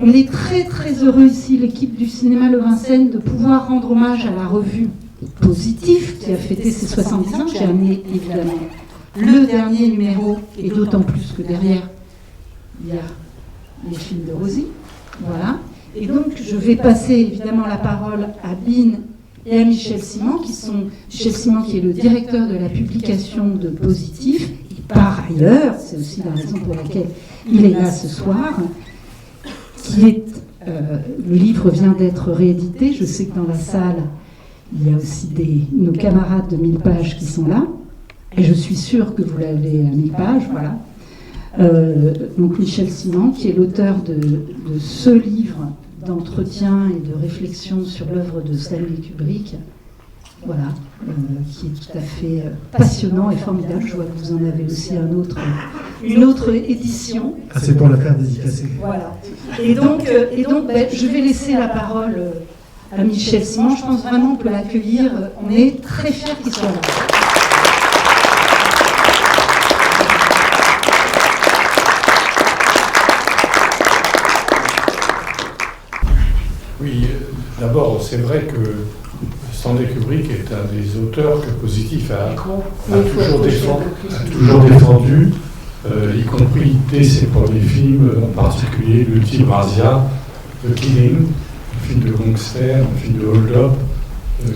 on est très très heureux ici, l'équipe du cinéma Le Vincennes, de pouvoir rendre hommage à la revue Positif qui a fêté ses 70 ans. J'ai amené évidemment le dernier numéro, et d'autant plus que derrière il y a les films de Rosie. Voilà. Et donc je vais passer évidemment la parole à Bin et à Michel Simon, Michel Simon qui est le directeur de la publication de Positif. Et par ailleurs, c'est aussi la raison pour laquelle il est là ce soir, qui est, le livre vient d'être réédité. Je sais que dans la salle, il y a aussi nos camarades de 1000 pages qui sont là. Et je suis sûre que vous l'avez à 1000 pages, voilà. Donc Michel Simon, qui est l'auteur de ce livre d'entretien et de réflexion sur l'œuvre de Stanley Kubrick, voilà, qui est tout à fait passionnant et formidable. Je vois que vous en avez aussi une autre édition. Ah, c'est pour la faire dédicacer. Voilà. Et donc je vais laisser la parole à Michel Simon. Je pense vraiment qu'on peut l'accueillir. On est très fiers qu'il soit là. Oui, d'abord, c'est vrai que Stanley Kubrick est un des auteurs que Positif a toujours défendu, y compris dès ses premiers films, en particulier L'Ultime Razzia, The Killing, un film de gangster, un film de hold-up,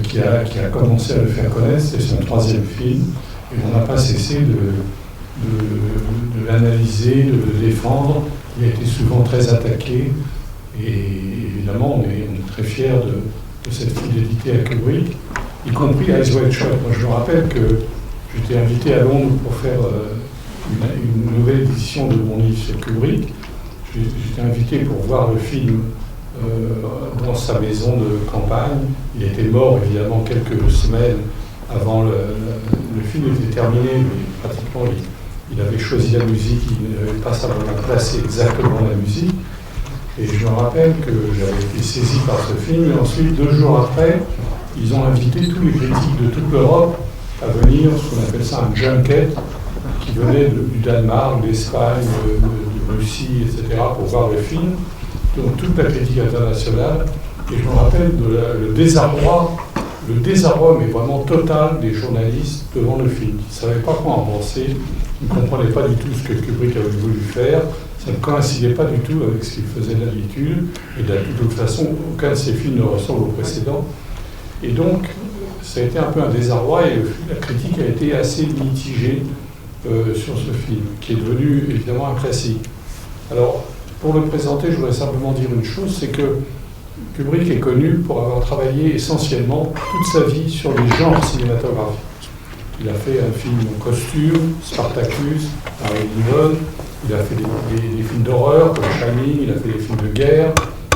qui a commencé à le faire connaître. C'est son 3e film, et on n'a pas cessé de l'analyser, de le défendre. Il a été souvent très attaqué. Et évidemment, on est très fiers de cette fidélité à Kubrick, y compris Eyes Wide Shut. Moi, je me rappelle que j'étais invité à Londres pour faire une nouvelle édition de mon livre sur Kubrick. J'étais invité pour voir le film dans sa maison de campagne. Il était mort, évidemment, quelques semaines avant le film était terminé, mais pratiquement, il avait choisi la musique, il n'avait pas simplement placé exactement la musique. Et je me rappelle que j'avais été saisi par ce film, et ensuite, 2 jours après, ils ont invité tous les critiques de toute l'Europe à venir, ce qu'on appelle ça un junket, qui venait du Danemark, d'Espagne, de Russie, etc., pour voir le film. Donc toute la critique internationale. Et je me rappelle le désarroi, mais vraiment total des journalistes devant le film. Ils ne savaient pas quoi en penser, ils ne comprenaient pas du tout ce que Kubrick avait voulu faire. Ça ne coïncidait pas du tout avec ce qu'il faisait d'habitude, et de toute façon, aucun de ses films ne ressemble au précédent. Et donc, ça a été un peu un désarroi, et la critique a été assez mitigée sur ce film, qui est devenu évidemment un classique. Alors, pour le présenter, je voudrais simplement dire une chose, c'est que Kubrick est connu pour avoir travaillé essentiellement toute sa vie sur les genres cinématographiques. Il a fait un film en costume, Spartacus, Armageddon. Il a fait des films d'horreur comme Shining, il a fait des films de guerre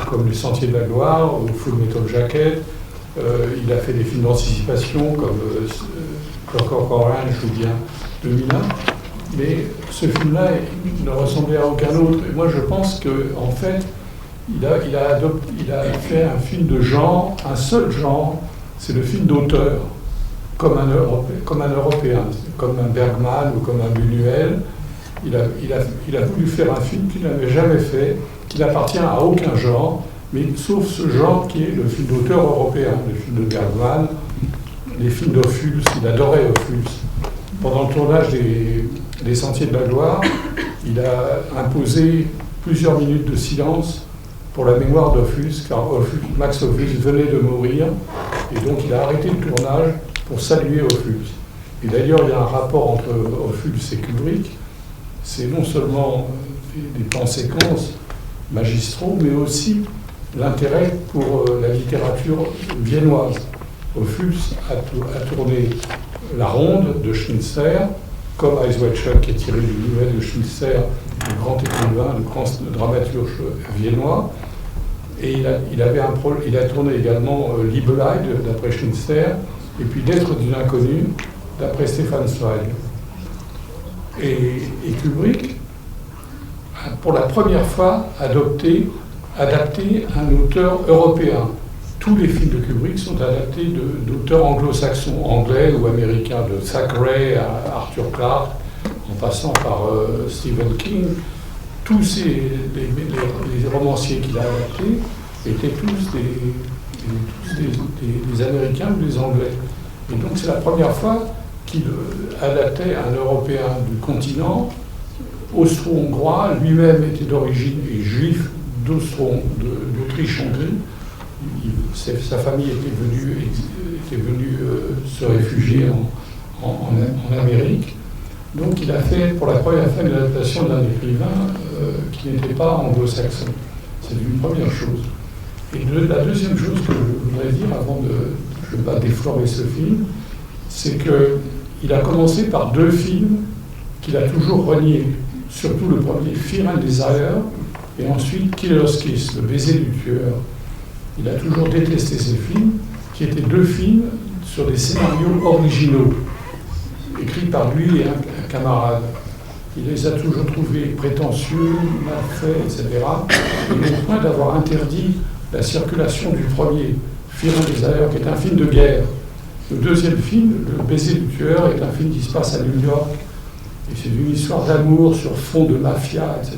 comme Le Sentier de la Gloire ou Full Metal Jacket. Il a fait des films d'anticipation comme Clockwork Orange ou bien 2001. Mais ce film-là, il ne ressemblait à aucun autre. Et moi, je pense qu'en fait, il a fait un film de genre, un seul genre, c'est le film d'auteur, comme un Européen, comme un Bergman ou comme un Buñuel. Il a voulu faire un film qu'il n'avait jamais fait, qui n'appartient à aucun genre, mais sauf ce genre qui est le film d'auteur européen, le film de Bergman, les films d'Ophuls. Il adorait Ophuls. Pendant le tournage des Sentiers de la Gloire, il a imposé plusieurs minutes de silence pour la mémoire d'Ophuls, car Max Ophuls venait de mourir, et donc il a arrêté le tournage pour saluer Ophuls. Et d'ailleurs, il y a un rapport entre Ophuls et Kubrick. C'est non seulement des plans séquences magistraux, mais aussi l'intérêt pour la littérature viennoise. Ophuls a tourné La Ronde de Schnitzler, comme Eyes Wide Shut, qui est tiré du nouvelle de Schnitzler, le grand écrivain, le grand dramaturge viennois. Et il a tourné également Liebelheid, d'après Schnitzler, et puis Lettres d'une inconnue, d'après Stefan Zweig. Et Kubrick a pour la première fois adapté un auteur européen. Tous les films de Kubrick sont adaptés d'auteurs anglo-saxons, anglais ou américains, de Thackeray à Arthur Clarke, en passant par Stephen King. tous les romanciers qu'il a adaptés étaient tous des Américains ou des Anglais. Et donc c'est la première fois qu'il adaptait un Européen du continent, austro-hongrois, lui-même était d'origine et juif d'Autriche-Hongrie. Sa famille était venue se réfugier en Amérique. Donc il a fait pour la première fois une adaptation d'un écrivain qui n'était pas anglo-saxon. C'est une première chose. Et la deuxième chose que je voudrais dire avant je ne vais pas déflorer ce film, c'est qu'il a commencé par deux films qu'il a toujours reniés. Surtout le premier, Fear and Desire, et ensuite Killer's Kiss, le baiser du tueur. Il a toujours détesté ces films, qui étaient deux films sur des scénarios originaux, écrits par lui et un camarade. Il les a toujours trouvés prétentieux, mal faits, etc. Et au point d'avoir interdit la circulation du premier, Fear and Desire, qui est un film de guerre. Le deuxième film, Le baiser du tueur, est un film qui se passe à New York. Et c'est une histoire d'amour sur fond de mafia, etc.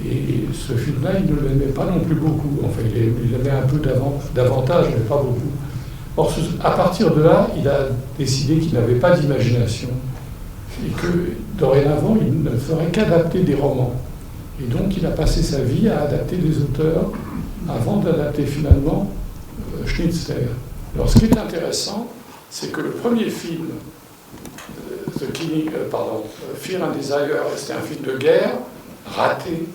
Et ce film-là, il ne l'aimait pas non plus beaucoup. Enfin, il aimait un peu davantage, mais pas beaucoup. Or, à partir de là, il a décidé qu'il n'avait pas d'imagination et que, dorénavant, il ne ferait qu'adapter des romans. Et donc, il a passé sa vie à adapter des auteurs avant d'adapter finalement Schnitzler. Alors, ce qui est intéressant, c'est que le premier film, Fear and Desire, c'était un film de guerre, raté.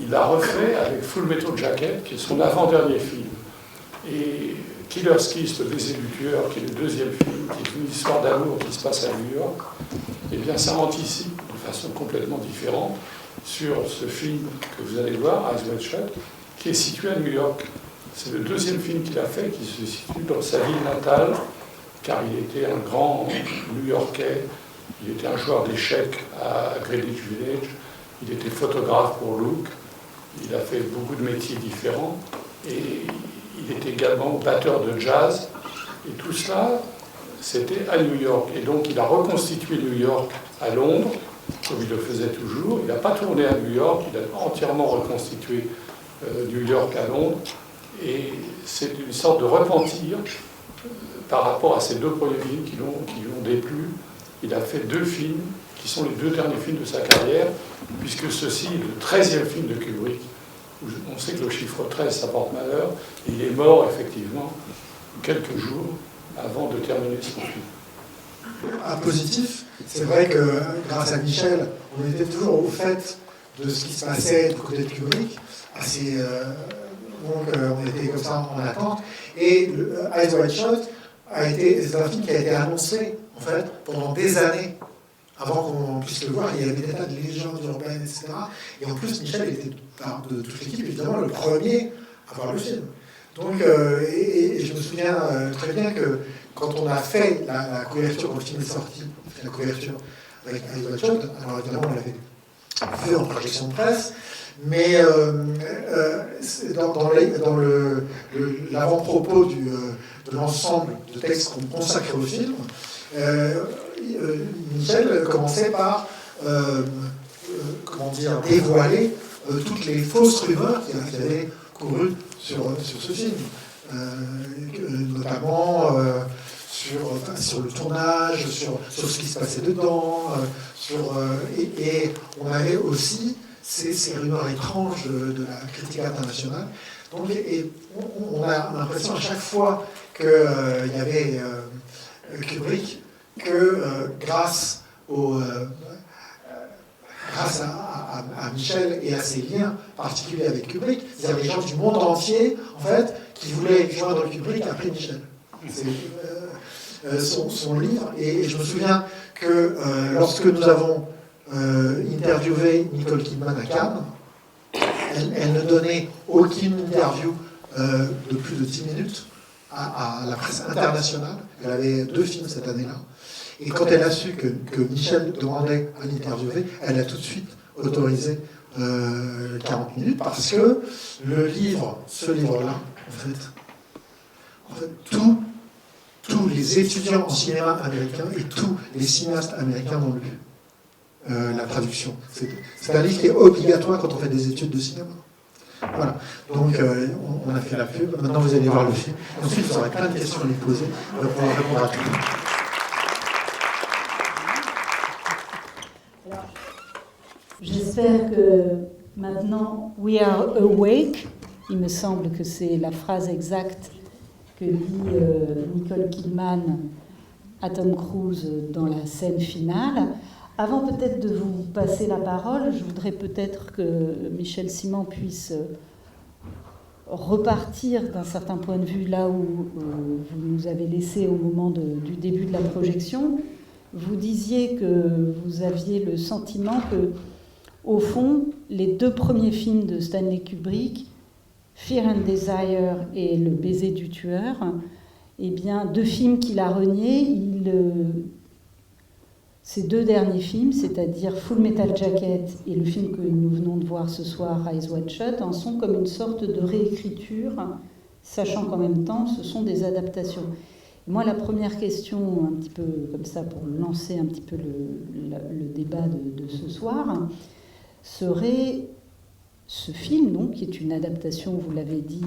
Il l'a refait avec Full Metal Jacket, qui est son avant-dernier film. Et Killer's Kiss, le baiser du tueur, qui est le deuxième film, qui est une histoire d'amour qui se passe à New York, eh bien, ça anticipe de façon complètement différente sur ce film que vous allez voir, Eyes Wide Shut, qui est situé à New York. C'est le deuxième film qu'il a fait, qui se situe dans sa ville natale, car il était un grand New-Yorkais. Il était un joueur d'échecs à Greenwich Village. Il était photographe pour Look. Il a fait beaucoup de métiers différents. Et il était également batteur de jazz. Et tout cela, c'était à New York. Et donc, il a reconstitué New York à Londres, comme il le faisait toujours. Il n'a pas tourné à New York. Il a entièrement reconstitué New York à Londres. Et c'est une sorte de repentir par rapport à ces deux premiers films qui lui ont déplu. Il a fait deux films qui sont les deux derniers films de sa carrière, puisque ceci est le 13e film de Kubrick. On sait que le chiffre 13, ça porte malheur, et il est mort, effectivement, quelques jours avant de terminer son film. Un positif, c'est vrai que grâce à Michel, on était toujours au fait de ce qui se passait du côté de Kubrick, donc on était comme ça en attente. Et Eyes Wide Shut c'est un film qui a été annoncé en fait pendant des années avant qu'on puisse le voir. Il y avait des tas de légendes urbaines, etc. Et en plus, Michel était de toute l'équipe évidemment le premier à voir le film. Donc, et je me souviens très bien que quand on a fait la couverture, quand le film est sorti, on a fait la couverture avec Eyes Wide Shut, alors évidemment on l'avait fait en projection de presse. Mais dans l'avant-propos de l'ensemble de textes qu'on consacrait au film, Michel commençait par dévoiler toutes les fausses rumeurs qui avaient couru sur ce film, notamment sur le tournage, sur ce qui se passait dedans, et on avait aussi ces rumeurs étranges de la critique internationale. Donc, on a l'impression à chaque fois qu'il y avait Kubrick, que grâce à Michel et à ses liens particuliers avec Kubrick, il y avait des gens du monde entier, en fait, qui voulaient joindre Kubrick après Michel. C'est son livre. Et je me souviens que lorsque nous avons interviewé Nicole Kidman à Cannes, elle ne donnait aucune interview de plus de 10 minutes à la presse internationale. Elle avait 2 films cette année-là. Et quand elle a su que Michel demandait à l'interviewer, elle a tout de suite autorisé 40 minutes parce que ce livre-là, en fait tous les étudiants en cinéma américain et tous les cinéastes américains l'ont lu. la traduction. C'est un livre qui est obligatoire quand on fait des études de cinéma. Voilà, donc on a fait la pub, maintenant vous allez voir le film, et ensuite vous aurez plein de questions à lui poser, on va pouvoir répondre à tout. J'espère que maintenant, we are awake, il me semble que c'est la phrase exacte que dit Nicole Kidman à Tom Cruise dans la scène finale. Avant peut-être de vous passer la parole, je voudrais peut-être que Michel Simon puisse repartir d'un certain point de vue là où vous nous avez laissé au moment du début de la projection. Vous disiez que vous aviez le sentiment que, au fond, les deux premiers films de Stanley Kubrick, Fear and Desire et Le baiser du tueur, eh bien, deux films qu'il a reniés, ces deux derniers films, c'est-à-dire Full Metal Jacket et le film que nous venons de voir ce soir, Eyes Wide Shut, en sont comme une sorte de réécriture, sachant qu'en même temps, ce sont des adaptations. Et moi, la première question, un petit peu comme ça, pour lancer un petit peu le débat de ce soir, serait ce film, donc, qui est une adaptation, vous l'avez dit,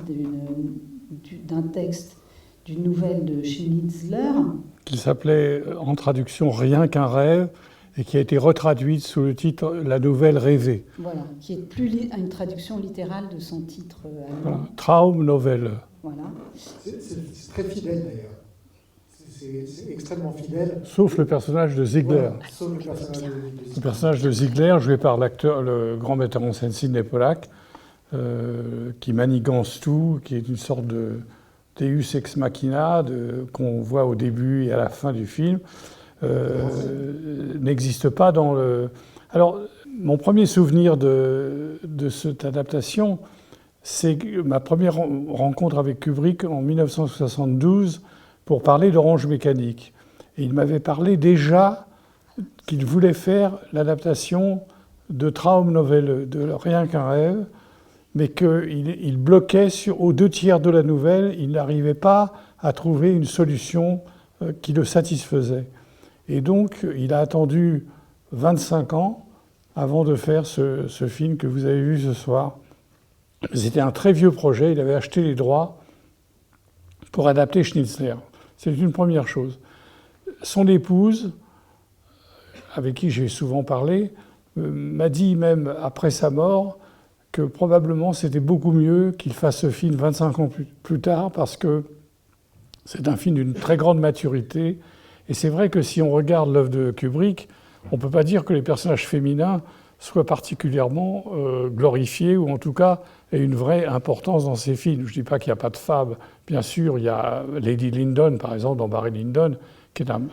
d'un texte, d'une nouvelle de Schnitzler, qui s'appelait en traduction Rien qu'un rêve et qui a été retraduite sous le titre La nouvelle rêvée. Voilà, qui est plus une traduction littérale de son titre allemand. Voilà. Traumnovelle. Voilà. C'est très fidèle d'ailleurs. C'est extrêmement fidèle. Sauf le personnage de Ziegler. Voilà, sauf le personnage de Ziegler. Le personnage de Ziegler, joué par l'acteur, le grand metteur en scène Sidney Pollack, qui manigance tout, qui est une sorte de Deus ex machina qu'on voit au début et à la fin du film, n'existe pas dans le... Alors, mon premier souvenir de cette adaptation, c'est ma première rencontre avec Kubrick en 1972 pour parler d'Orange Mécanique. Et il m'avait parlé déjà qu'il voulait faire l'adaptation de Traumnovelle, de Rien qu'un rêve, mais qu'il bloquait aux 2/3 de la nouvelle, il n'arrivait pas à trouver une solution qui le satisfaisait. Et donc, il a attendu 25 ans avant de faire ce film que vous avez vu ce soir. C'était un très vieux projet, il avait acheté les droits pour adapter Schnitzler. C'est une première chose. Son épouse, avec qui j'ai souvent parlé, m'a dit même après sa mort que probablement c'était beaucoup mieux qu'il fasse ce film 25 ans plus tard parce que c'est un film d'une très grande maturité. Et c'est vrai que si on regarde l'œuvre de Kubrick, on ne peut pas dire que les personnages féminins soient particulièrement glorifiés ou en tout cas aient une vraie importance dans ses films. Je ne dis pas qu'il n'y a pas de femmes. Bien sûr, il y a Lady Lyndon, par exemple, dans Barry Lyndon, qui est un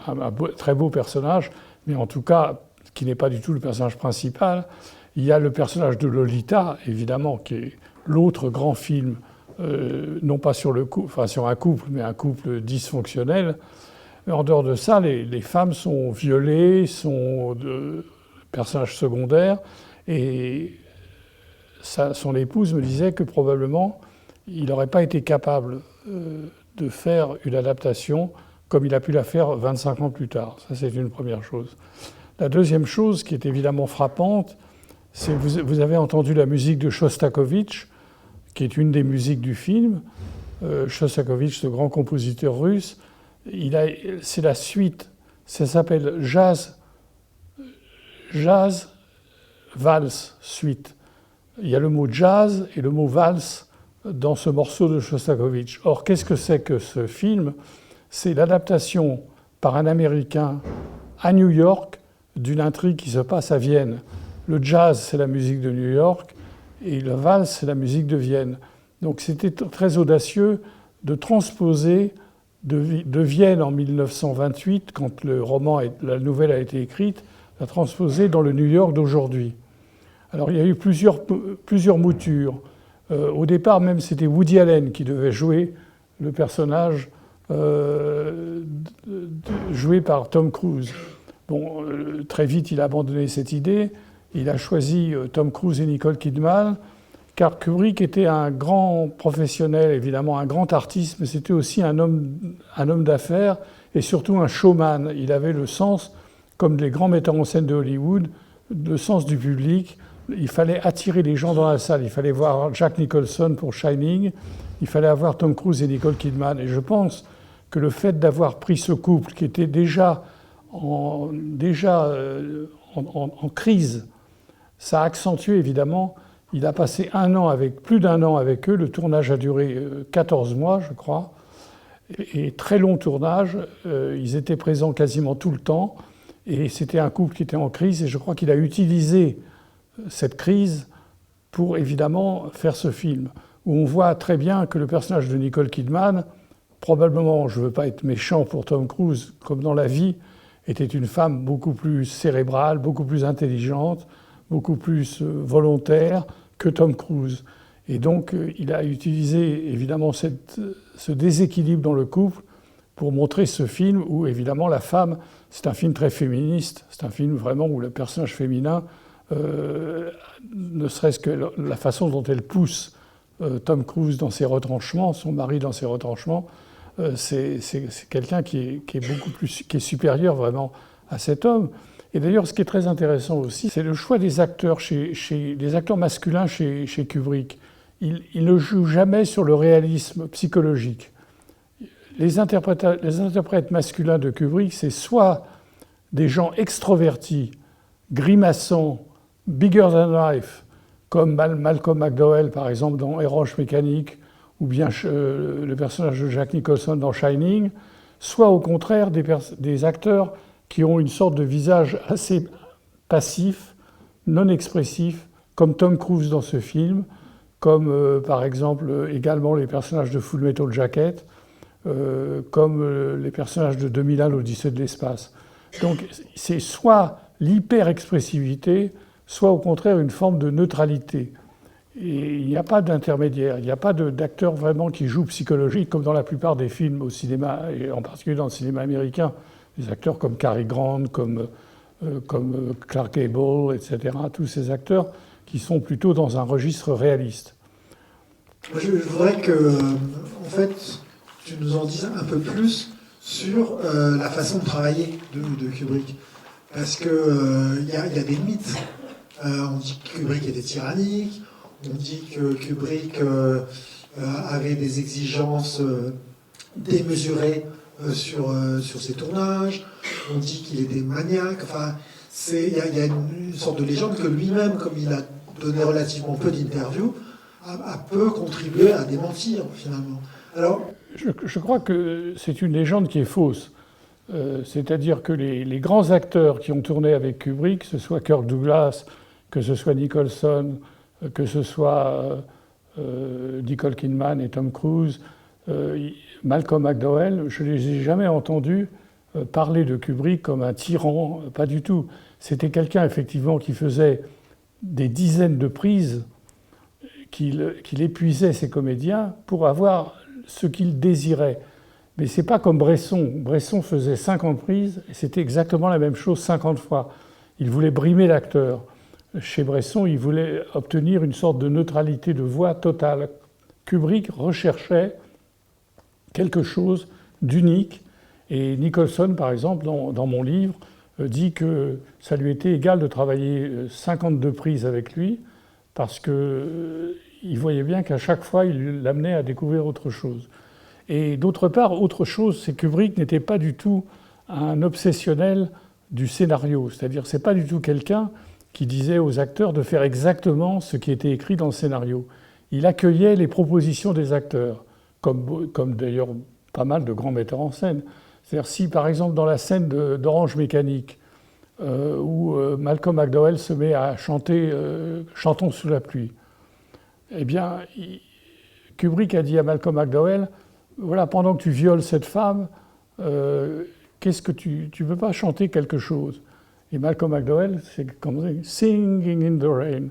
très beau personnage, mais en tout cas qui n'est pas du tout le personnage principal. Il y a le personnage de Lolita, évidemment, qui est l'autre grand film, non pas sur un couple, mais un couple dysfonctionnel. Mais en dehors de ça, les femmes sont violées, sont de personnages secondaires, et son épouse me disait que probablement il n'aurait pas été capable de faire une adaptation comme il a pu la faire 25 ans plus tard. Ça, c'est une première chose. La deuxième chose qui est évidemment frappante, c'est que vous avez entendu la musique de Shostakovich, qui est une des musiques du film. Shostakovich, ce grand compositeur russe, c'est la suite. Ça s'appelle Jazz Valse Suite. Il y a le mot jazz et le mot valse dans ce morceau de Shostakovich. Or, qu'est-ce que c'est que ce film ? C'est l'adaptation par un Américain à New York d'une intrigue qui se passe à Vienne. Le jazz, c'est la musique de New York, et le valse, c'est la musique de Vienne. Donc c'était très audacieux de transposer de Vienne en 1928, quand la nouvelle a été écrite, la transposer dans le New York d'aujourd'hui. Alors il y a eu plusieurs moutures. Au départ même, c'était Woody Allen qui devait jouer le personnage joué par Tom Cruise. Bon, très vite, il a abandonné cette idée. Il a choisi Tom Cruise et Nicole Kidman, car Kubrick était un grand professionnel, évidemment un grand artiste, mais c'était aussi un homme d'affaires et surtout un showman. Il avait le sens, comme les grands metteurs en scène de Hollywood, de sens du public. Il fallait attirer les gens dans la salle. Il fallait voir Jack Nicholson pour Shining. Il fallait avoir Tom Cruise et Nicole Kidman. Et je pense que le fait d'avoir pris ce couple qui était déjà en crise, ça a accentué évidemment. Il a passé plus d'un an avec eux. Le tournage a duré 14 mois, je crois. Et très long tournage. Ils étaient présents quasiment tout le temps. Et c'était un couple qui était en crise. Et je crois qu'il a utilisé cette crise pour évidemment faire ce film, où on voit très bien que le personnage de Nicole Kidman, probablement, je ne veux pas être méchant pour Tom Cruise, comme dans la vie, était une femme beaucoup plus cérébrale, beaucoup plus intelligente, beaucoup plus volontaire que Tom Cruise. Et donc, il a utilisé évidemment ce déséquilibre dans le couple pour montrer ce film où, évidemment, la femme, c'est un film très féministe, c'est un film vraiment où le personnage féminin, ne serait-ce que la façon dont elle pousse Tom Cruise dans ses retranchements, son mari dans ses retranchements, c'est quelqu'un qui est supérieur vraiment à cet homme. Et d'ailleurs, ce qui est très intéressant aussi, c'est le choix des acteurs, des acteurs masculins chez Kubrick. Il ne joue jamais sur le réalisme psychologique. Les interprètes masculins de Kubrick, c'est soit des gens extrovertis, grimaçants, bigger than life, comme Malcolm McDowell, par exemple, dans Orange Mécanique, ou bien le personnage de Jack Nicholson dans Shining, soit au contraire des acteurs qui ont une sorte de visage assez passif, non expressif, comme Tom Cruise dans ce film, comme par exemple également les personnages de Full Metal Jacket, comme les personnages de 2001, l'Odyssée de l'espace. Donc c'est soit l'hyper-expressivité, soit au contraire une forme de neutralité. Et il n'y a pas d'intermédiaire, il n'y a pas d'acteur vraiment qui joue psychologique, comme dans la plupart des films au cinéma, et en particulier dans le cinéma américain. Des acteurs comme Cary Grant, comme Clark Gable, etc. Tous ces acteurs qui sont plutôt dans un registre réaliste. Je voudrais que, en fait, tu nous en dises un peu plus sur la façon de travailler de Kubrick. Parce qu'il y a des mythes. On dit que Kubrick était tyrannique, on dit que Kubrick avait des exigences démesurées sur ses tournages, on dit qu'il était maniaque. Enfin, il y a une sorte de légende que lui-même, comme il a donné relativement peu d'interviews, a peu contribué à démentir finalement. Alors, je crois que c'est une légende qui est fausse. C'est-à-dire que les grands acteurs qui ont tourné avec Kubrick, que ce soit Kirk Douglas, que ce soit Nicholson, que ce soit Nicole Kidman et Tom Cruise, Malcolm McDowell, je ne les ai jamais entendus parler de Kubrick comme un tyran, pas du tout. C'était quelqu'un effectivement qui faisait des dizaines de prises, qu'il épuisait ses comédiens pour avoir ce qu'il désirait. Mais ce n'est pas comme Bresson. Bresson faisait 50 prises et c'était exactement la même chose 50 fois. Il voulait brimer l'acteur. Chez Bresson, il voulait obtenir une sorte de neutralité de voix totale. Kubrick recherchait quelque chose d'unique. Et Nicholson, par exemple, dans mon livre, dit que ça lui était égal de travailler 52 prises avec lui parce qu'il voyait bien qu'à chaque fois, il l'amenait à découvrir autre chose. Et d'autre part, autre chose, c'est que Kubrick n'était pas du tout un obsessionnel du scénario. C'est-à-dire, c'est pas du tout quelqu'un qui disait aux acteurs de faire exactement ce qui était écrit dans le scénario. Il accueillait les propositions des acteurs, comme d'ailleurs pas mal de grands metteurs en scène. C'est-à-dire, si par exemple dans la scène d'Orange Mécanique, où Malcolm McDowell se met à chanter « Chantons sous la pluie », eh bien, Kubrick a dit à Malcolm McDowell, voilà, pendant que tu violes cette femme, qu'est-ce que tu veux pas chanter quelque chose? Et Malcolm McDowell, c'est comme Singing in the Rain,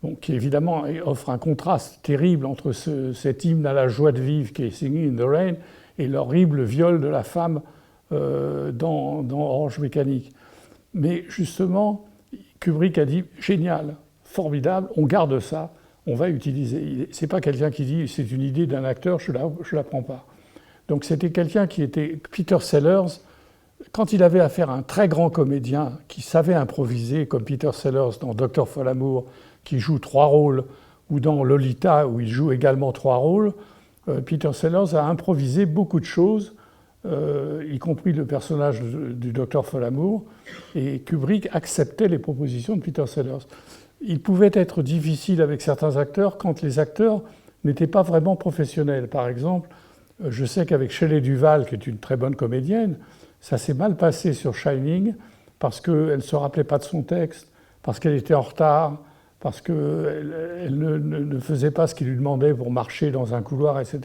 bon, qui évidemment offre un contraste terrible entre cet hymne à la joie de vivre qui est Singing in the Rain et l'horrible viol de la femme dans Orange Mécanique. Mais justement, Kubrick a dit génial, formidable, on garde ça, on va utiliser. C'est pas quelqu'un qui dit c'est une idée d'un acteur, je la prends pas. Donc c'était quelqu'un qui était Peter Sellers, quand il avait affaire à un très grand comédien qui savait improviser, comme Peter Sellers dans Docteur Folamour, qui joue 3 rôles, ou dans Lolita, où il joue également 3 rôles, Peter Sellers a improvisé beaucoup de choses, y compris le personnage du Docteur Folamour, et Kubrick acceptait les propositions de Peter Sellers. Il pouvait être difficile avec certains acteurs quand les acteurs n'étaient pas vraiment professionnels. Par exemple, je sais qu'avec Shelley Duvall, qui est une très bonne comédienne, ça s'est mal passé sur Shining parce qu'elle ne se rappelait pas de son texte, parce qu'elle était en retard, parce qu'elle ne faisait pas ce qu'il lui demandait pour marcher dans un couloir, etc.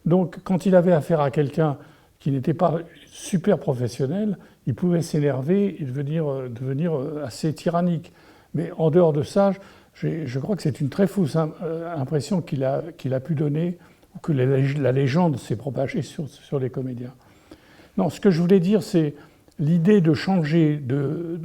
Donc, quand il avait affaire à quelqu'un qui n'était pas super professionnel, il pouvait s'énerver et devenir assez tyrannique. Mais en dehors de ça, je crois que c'est une très fausse impression qu'il a pu donner, ou que la légende s'est propagée sur les comédiens. Non, ce que je voulais dire, c'est l'idée de changer de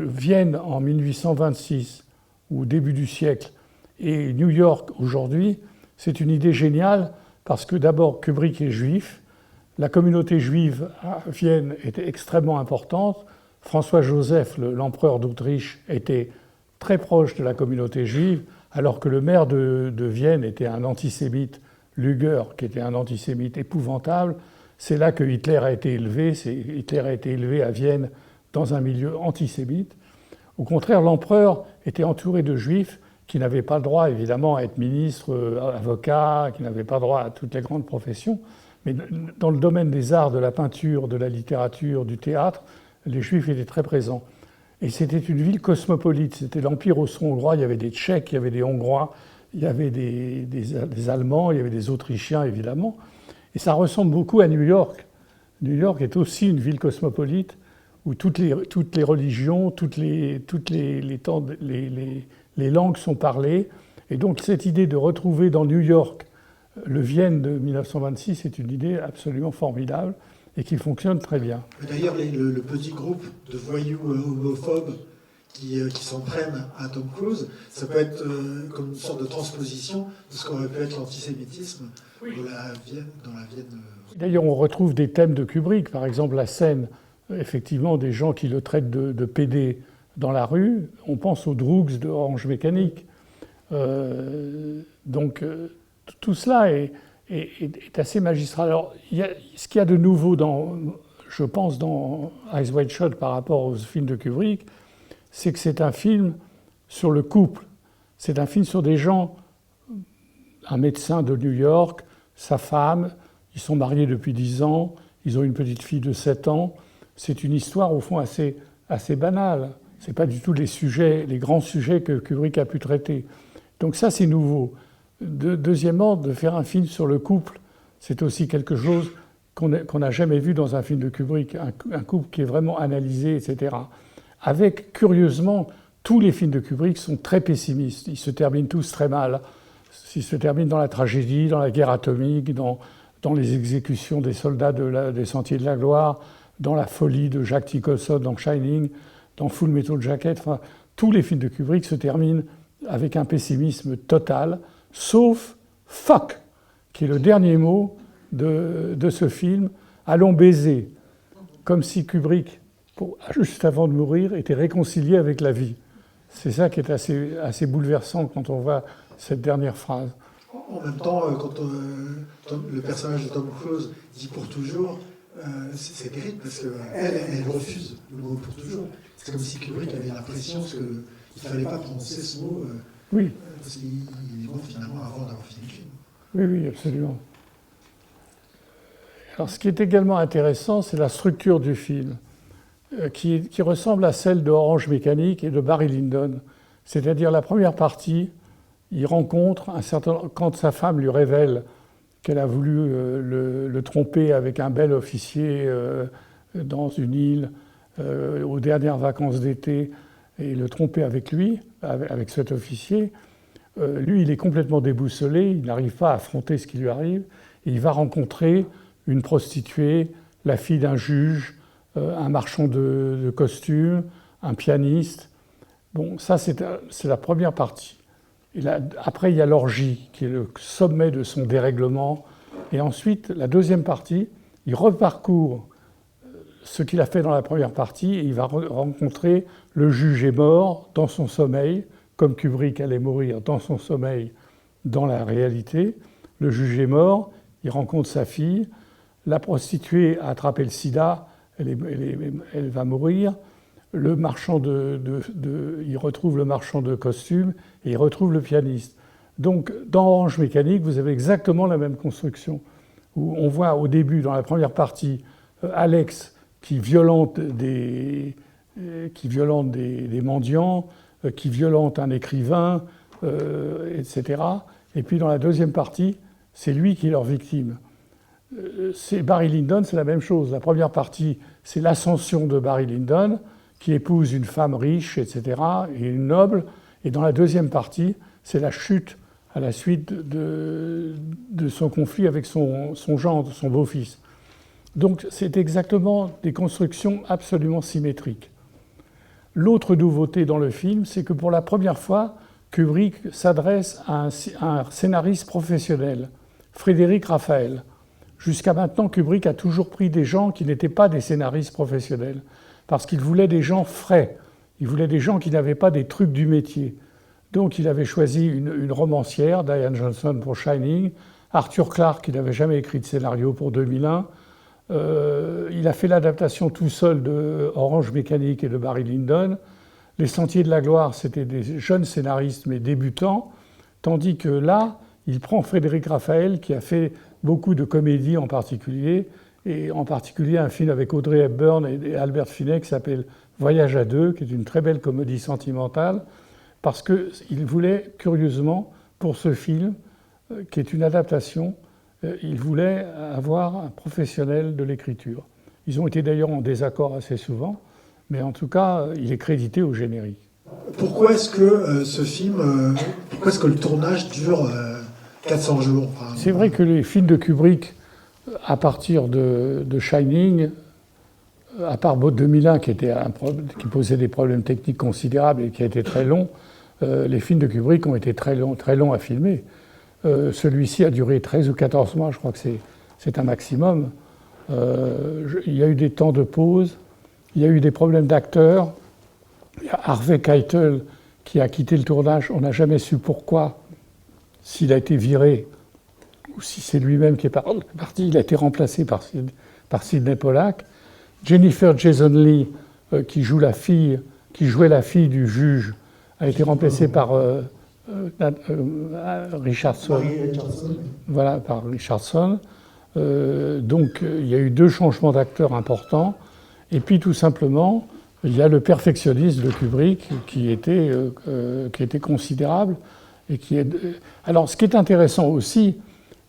Vienne en 1826, au début du siècle, et New York aujourd'hui, c'est une idée géniale, parce que d'abord, Kubrick est juif, la communauté juive à Vienne était extrêmement importante, François-Joseph, l'empereur d'Autriche, était très proche de la communauté juive, alors que le maire de Vienne était un antisémite, Luger, qui était un antisémite épouvantable. C'est là que Hitler a été élevé. Hitler a été élevé à Vienne dans un milieu antisémite. Au contraire, l'empereur était entouré de juifs qui n'avaient pas le droit, évidemment, à être ministre, avocat, qui n'avaient pas droit à toutes les grandes professions. Mais dans le domaine des arts, de la peinture, de la littérature, du théâtre, les juifs étaient très présents. Et c'était une ville cosmopolite. C'était l'Empire austro-hongrois. Il y avait des Tchèques, il y avait des Hongrois, il y avait des Allemands, il y avait des Autrichiens, évidemment. Et ça ressemble beaucoup à New York. New York est aussi une ville cosmopolite où toutes les religions, toutes les langues sont parlées. Et donc cette idée de retrouver dans New York le Vienne de 1926 est une idée absolument formidable et qui fonctionne très bien. D'ailleurs, le petit groupe de voyous homophobes qui s'en prennent à Tom Cruise, ça peut être comme une sorte de transposition de ce qu'aurait pu être l'antisémitisme dans la Vienne. D'ailleurs, on retrouve des thèmes de Kubrick, par exemple la scène, effectivement, des gens qui le traitent de pédé dans la rue. On pense aux Droogs de Orange Mécanique. Donc, tout cela est assez magistral. Alors, ce qu'il y a de nouveau, je pense, dans Eyes Wide Shut par rapport aux films de Kubrick, c'est que c'est un film sur le couple. C'est un film sur des gens, un médecin de New York, sa femme, ils sont mariés depuis 10 ans, ils ont une petite fille de 7 ans. C'est une histoire, au fond, assez banale. Ce n'est pas du tout les grands sujets que Kubrick a pu traiter. Donc ça, c'est nouveau. Deuxièmement, de faire un film sur le couple, c'est aussi quelque chose qu'on n'a jamais vu dans un film de Kubrick, un couple qui est vraiment analysé, etc. Avec, curieusement, tous les films de Kubrick sont très pessimistes. Ils se terminent tous très mal. Ils se terminent dans la tragédie, dans la guerre atomique, dans les exécutions des soldats des Sentiers de la Gloire, dans la folie de Jack Nicholson dans Shining, dans Full Metal Jacket. Enfin, tous les films de Kubrick se terminent avec un pessimisme total, sauf « fuck », qui est le dernier mot de ce film. « Allons baiser », comme si Kubrick, juste avant de mourir, était réconcilié avec la vie. C'est ça qui est assez bouleversant quand on voit cette dernière phrase. En même temps, quand le personnage de Tom Cruise dit « pour toujours », c'est terrible parce qu'elle refuse le mot « pour toujours ». C'est comme si Kubrick avait l'impression qu'il ne fallait pas prononcer ce mot parce qu'il est mort finalement avant d'avoir fini le film. Oui, absolument. Alors, ce qui est également intéressant, c'est la structure du film, qui ressemble à celle de Orange Mécanique et de Barry Lyndon. C'est-à-dire la première partie, il rencontre quand sa femme lui révèle qu'elle a voulu le tromper avec un bel officier dans une île aux dernières vacances d'été et le tromper avec lui, avec cet officier. Lui, il est complètement déboussolé, il n'arrive pas à affronter ce qui lui arrive. Et il va rencontrer une prostituée, la fille d'un juge, un marchand de costumes, un pianiste. Bon, ça, c'est la première partie. Et là, après, il y a l'orgie, qui est le sommet de son dérèglement. Et ensuite, la deuxième partie, il reparcourt ce qu'il a fait dans la première partie, il va rencontrer le juge est mort dans son sommeil, comme Kubrick allait mourir dans son sommeil dans la réalité. Le juge est mort, il rencontre sa fille, la prostituée a attrapé le sida, elle va mourir. Le marchand il retrouve le marchand de costumes et il retrouve le pianiste. Donc, dans Orange Mécanique, vous avez exactement la même construction, où on voit au début, dans la première partie, Alex qui violente des mendiants, qui violente un écrivain, etc. Et puis dans la deuxième partie, c'est lui qui est leur victime. C'est Barry Lyndon, c'est la même chose. La première partie, c'est l'ascension de Barry Lyndon, qui épouse une femme riche, etc., et une noble. Et dans la deuxième partie, c'est la chute à la suite de son conflit avec son gendre, son beau-fils. Donc c'est exactement des constructions absolument symétriques. L'autre nouveauté dans le film, c'est que pour la première fois, Kubrick s'adresse à un scénariste professionnel, Frédéric Raphael. Jusqu'à maintenant, Kubrick a toujours pris des gens qui n'étaient pas des scénaristes professionnels, parce qu'il voulait des gens frais, il voulait des gens qui n'avaient pas des trucs du métier. Donc il avait choisi une romancière, Diane Johnson pour Shining, Arthur Clarke, qui n'avait jamais écrit de scénario pour 2001. Il a fait l'adaptation tout seul de Orange Mécanique et de Barry Lyndon. Les Sentiers de la Gloire, c'était des jeunes scénaristes, mais débutants, tandis que là, il prend Frédéric Raphael, qui a fait beaucoup de comédies en particulier, et en particulier un film avec Audrey Hepburn et Albert Finney qui s'appelle Voyage à deux, qui est une très belle comédie sentimentale, parce qu'il voulait, curieusement, pour ce film, qui est une adaptation, il voulait avoir un professionnel de l'écriture. Ils ont été d'ailleurs en désaccord assez souvent, mais en tout cas, il est crédité au générique. Pourquoi est-ce que ce film, pourquoi est-ce que le tournage dure 400 jours? C'est vrai que les films de Kubrick, à partir de Shining, à part 2001 qui posait des problèmes techniques considérables et qui a été très long, les films de Kubrick ont été très longs à filmer. Celui-ci a duré 13 ou 14 mois, je crois que c'est un maximum. Il y a eu des temps de pause, il y a eu des problèmes d'acteurs. Il y a Harvey Keitel qui a quitté le tournage, on n'a jamais su pourquoi, s'il a été viré ou si c'est lui-même qui est parti. Il a été remplacé par Sidney Pollack. Jennifer Jason Leigh, qui jouait la fille du juge, a été remplacée par Richardson. Voilà, par Richardson. Donc il y a eu 2 changements d'acteurs importants. Et puis tout simplement, il y a le perfectionnisme de Kubrick qui était considérable. Alors ce qui est intéressant aussi,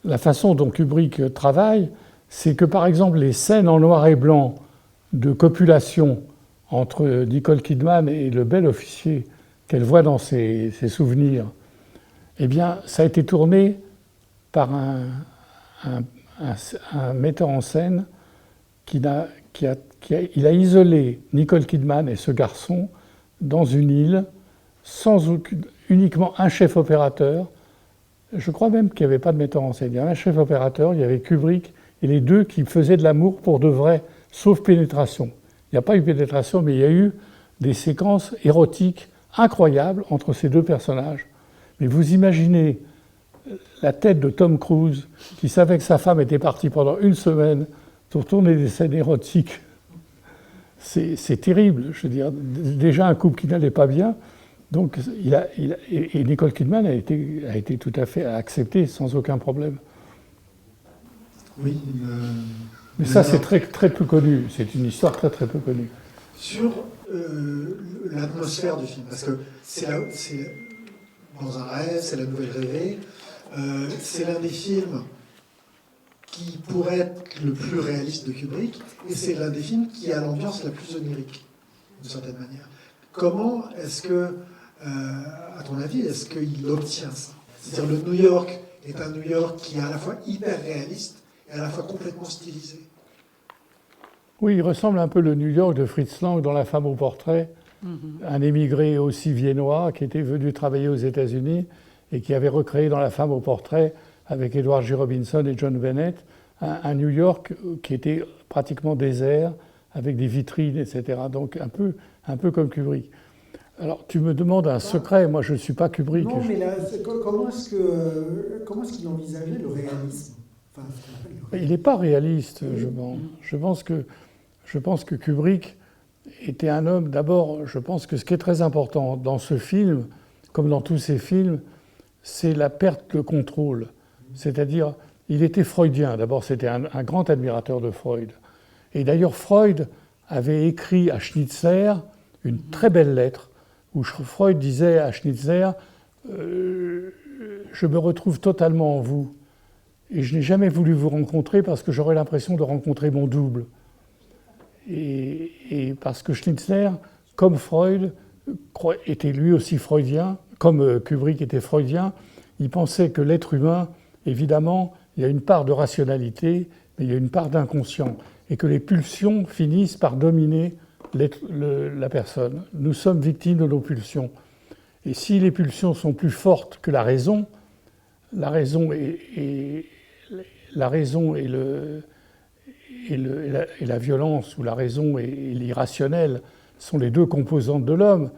la façon dont Kubrick travaille, c'est que par exemple les scènes en noir et blanc de copulation entre Nicole Kidman et le bel officier qu'elle voit dans ses souvenirs, eh bien, ça a été tourné par un metteur en scène il a isolé Nicole Kidman et ce garçon dans une île, uniquement un chef opérateur. Je crois même qu'il n'y avait pas de metteur en scène. Il y avait un chef opérateur, il y avait Kubrick, et les 2 qui faisaient de l'amour pour de vrai, sauf pénétration. Il n'y a pas eu pénétration, mais il y a eu des séquences érotiques incroyables entre ces 2 personnages. Mais vous imaginez la tête de Tom Cruise, qui savait que sa femme était partie pendant 1 semaine pour tourner des scènes érotiques. C'est terrible, je veux dire. Déjà un couple qui n'allait pas bien. Donc, et Nicole Kidman a été tout à fait acceptée sans aucun problème. Oui. Mais ça, c'est très, très peu connu. C'est une histoire très, très peu connue. Sur l'atmosphère du film, parce que c'est dans un rêve, c'est la nouvelle rêvée. C'est l'un des films qui pourrait être le plus réaliste de Kubrick, et c'est l'un des films qui a l'ambiance la plus onirique, d'une certaine manière. Comment est-ce que, à ton avis, est-ce qu'il obtient ça? C'est-à-dire le New York est un New York qui est à la fois hyper réaliste et à la fois complètement stylisé. Oui, il ressemble un peu le New York de Fritz Lang dans La femme au portrait, un émigré aussi viennois qui était venu travailler aux États-Unis et qui avait recréé dans La femme au portrait, avec Edward G. Robinson et John Bennett, un New York qui était pratiquement désert, avec des vitrines, etc. Donc un peu comme Kubrick. Alors tu me demandes un secret, moi je ne suis pas Kubrick. Non, mais là, comment est-ce qu'il envisageait le réalisme? Enfin, il n'est pas réaliste, je pense. Je pense que Kubrick était un homme, d'abord, je pense que ce qui est très important dans ce film, comme dans tous ses films, c'est la perte de contrôle. C'est-à-dire, il était freudien. D'abord, c'était un grand admirateur de Freud. Et d'ailleurs, Freud avait écrit à Schnitzer une très belle lettre où Freud disait à Schnitzer « Je me retrouve totalement en vous et je n'ai jamais voulu vous rencontrer parce que j'aurais l'impression de rencontrer mon double. » Et parce que Schnitzer, comme Freud, était lui aussi freudien, comme Kubrick était freudien, il pensait que l'être humain, évidemment, il y a une part de rationalité, mais il y a une part d'inconscient, et que les pulsions finissent par dominer la personne. Nous sommes victimes de nos pulsions. Et si les pulsions sont plus fortes que la raison et la violence, ou la raison et l'irrationnel sont les deux composantes de l'homme.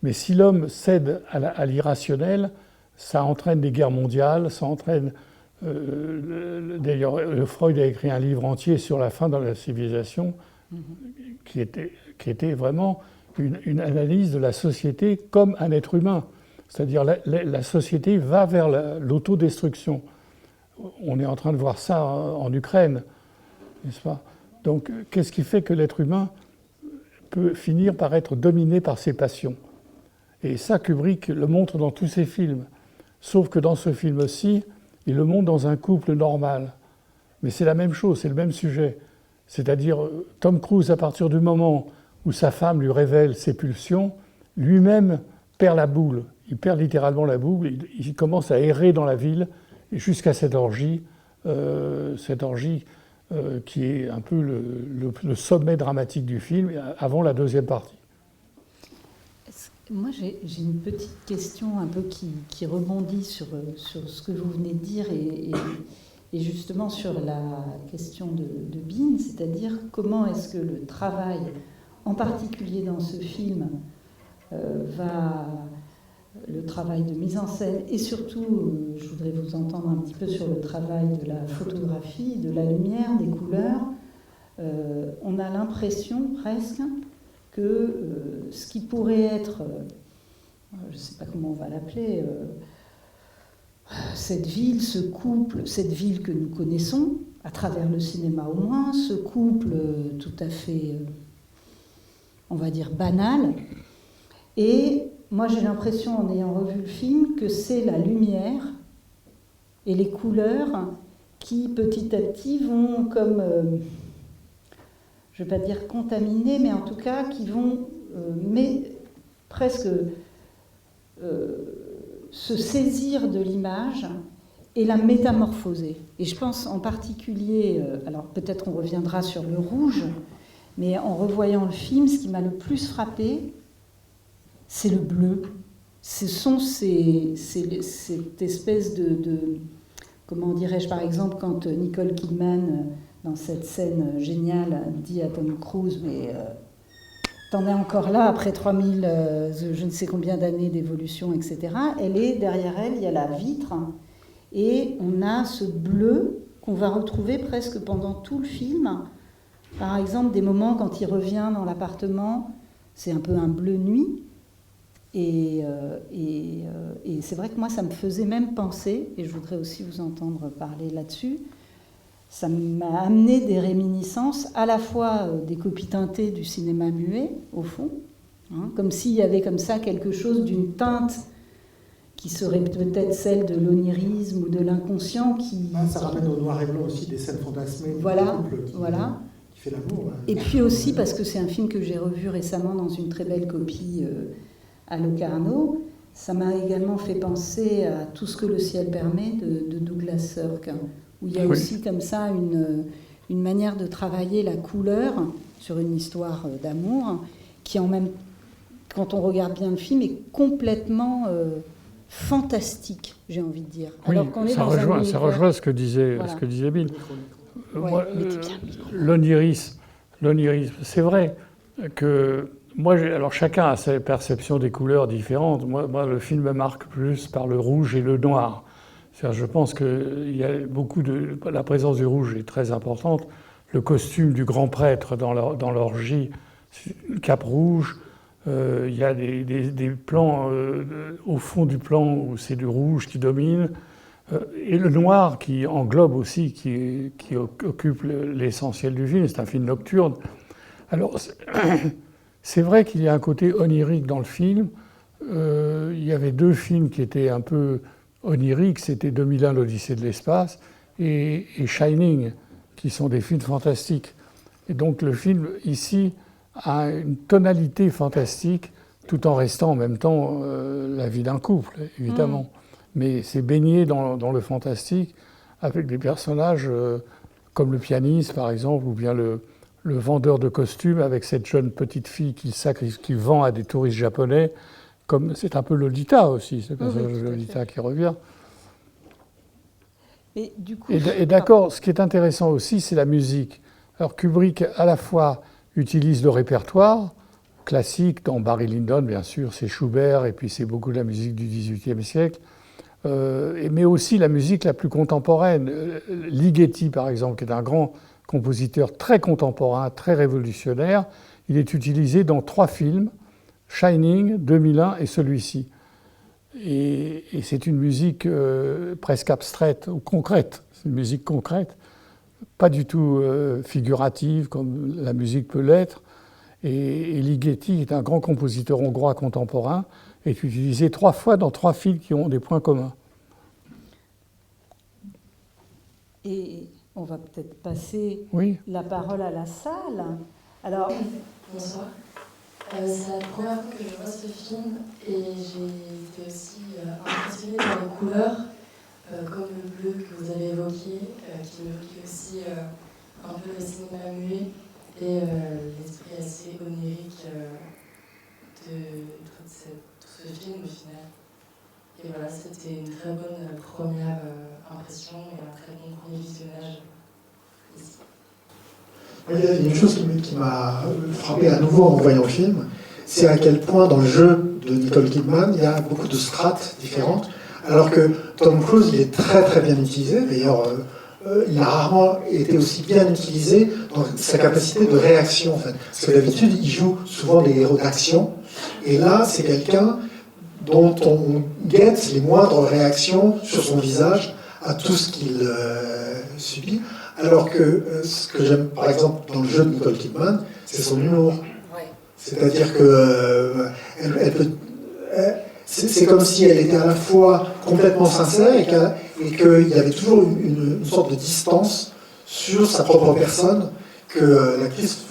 Mais si l'homme cède à l'irrationnel, ça entraîne des guerres mondiales, ça entraîne... D'ailleurs, Freud a écrit un livre entier sur la fin de la civilisation qui était vraiment une analyse de la société comme un être humain. C'est-à-dire la société va vers l'autodestruction. On est en train de voir ça en Ukraine, n'est-ce pas? Donc, qu'est-ce qui fait que l'être humain peut finir par être dominé par ses passions? Et ça, Kubrick le montre dans tous ses films. Sauf que dans ce film-ci, il le montre dans un couple normal. Mais c'est la même chose, c'est le même sujet. C'est-à-dire, Tom Cruise, à partir du moment où sa femme lui révèle ses pulsions, lui-même perd la boule. Il perd littéralement la boule. Il commence à errer dans la ville jusqu'à cette orgie qui est un peu le sommet dramatique du film, avant la deuxième partie. Moi, j'ai une petite question un peu qui rebondit sur ce que vous venez de dire et justement sur la question de Bean, c'est-à-dire comment est-ce que le travail, en particulier dans ce film, le travail de mise en scène et surtout, je voudrais vous entendre un petit peu sur le travail de la photographie, de la lumière, des couleurs. On a l'impression presque que ce qui pourrait être, je ne sais pas comment on va l'appeler, cette ville, ce couple, cette ville que nous connaissons, à travers le cinéma au moins, ce couple tout à fait, on va dire, banal. Et moi j'ai l'impression, en ayant revu le film, que c'est la lumière et les couleurs qui petit à petit vont comme... je ne vais pas dire contaminés, mais en tout cas qui vont presque se saisir de l'image et la métamorphoser. Et je pense en particulier, alors peut-être on reviendra sur le rouge, mais en revoyant le film, ce qui m'a le plus frappé, c'est le bleu. Ce sont cette espèce de comment dirais-je, par exemple, quand Nicole Kidman... dans cette scène géniale, dit à Tom Cruise, mais t'en es encore là après 3000, je ne sais combien d'années d'évolution, etc. Derrière elle, il y a la vitre, et on a ce bleu qu'on va retrouver presque pendant tout le film. Par exemple, des moments quand il revient dans l'appartement, c'est un peu un bleu nuit, et c'est vrai que moi, ça me faisait même penser, et je voudrais aussi vous entendre parler là-dessus, ça m'a amené des réminiscences, à la fois des copies teintées du cinéma muet, au fond, comme s'il y avait comme ça quelque chose d'une teinte qui serait peut-être celle de l'onirisme ou de l'inconscient. Ça ramène au noir et blanc aussi des scènes fantasmées. Voilà. Qui fait l'amour. Et puis aussi parce que c'est un film que j'ai revu récemment dans une très belle copie à Locarno. Ça m'a également fait penser à Tout ce que le ciel permet de Douglas Sirk, où il y a aussi comme ça une manière de travailler la couleur sur une histoire d'amour qui, en même, quand on regarde bien le film, est complètement fantastique, j'ai envie de dire. Oui, alors qu'on est ça rejoint ce que disait Bill. L'onirisme, l'onirisme. C'est vrai que moi, alors chacun a sa perception des couleurs différentes. Moi, le film me marque plus par le rouge et le noir. C'est-à-dire, je pense qu'il y a beaucoup de... La présence du rouge est très importante. Le costume du grand prêtre dans l'orgie, une cape rouge. Il y a des plans au fond du plan où c'est du rouge qui domine. Et le noir qui englobe aussi, qui occupe l'essentiel du film. C'est un film nocturne. Alors, c'est vrai qu'il y a un côté onirique dans le film. Il y avait deux films qui étaient un peu oniriques. C'était 2001, l'Odyssée de l'espace, et Shining, qui sont des films fantastiques. Et donc le film, ici, a une tonalité fantastique, tout en restant en même temps la vie d'un couple, évidemment. Mais c'est baigné dans le fantastique, avec des personnages comme le pianiste, par exemple, ou bien le vendeur de costumes avec cette jeune petite fille qui vend à des touristes japonais. Comme c'est un peu Lolita aussi, ce personnage de Lolita qui revient. Et, du coup, et d'accord, ce qui est intéressant aussi, c'est la musique. Alors Kubrick, à la fois, utilise le répertoire classique, dans Barry Lyndon, bien sûr, c'est Schubert, et puis c'est beaucoup de la musique du XVIIIe siècle, mais aussi la musique la plus contemporaine. Ligeti, par exemple, qui est un grand compositeur très contemporain, très révolutionnaire, il est utilisé dans 3 films, Shining, 2001 et celui-ci. Et c'est une musique presque abstraite ou concrète. C'est une musique concrète, pas du tout figurative comme la musique peut l'être. Et Ligeti est un grand compositeur hongrois contemporain, est utilisé 3 fois dans 3 films qui ont des points communs. Et on va peut-être passer la parole à la salle. Alors, bonsoir. C'est la première fois que je vois ce film et j'ai été aussi impressionnée par les couleurs, comme le bleu que vous avez évoqué, qui m'évoque aussi un peu le cinéma muet et l'esprit assez onirique de tout ce film au final. Et voilà, c'était une très bonne première impression et un très bon premier visionnage ici. Il y a une chose qui m'a frappé à nouveau en voyant le film, c'est à quel point dans le jeu de Nicole Kidman, il y a beaucoup de strates différentes, alors que Tom Cruise, il est très très bien utilisé. D'ailleurs, il a rarement été aussi bien utilisé dans sa capacité de réaction, en fait. Parce que d'habitude, il joue souvent des héros d'action, et là, c'est quelqu'un dont on guette les moindres réactions sur son visage à tout ce qu'il subit. Alors que ce que j'aime, par exemple, dans le jeu de Nicole Kidman, c'est son humour. Ouais. C'est-à-dire que c'est comme si elle était à la fois complètement sincère et qu'il y avait toujours une sorte de distance sur sa propre personne que l'actrice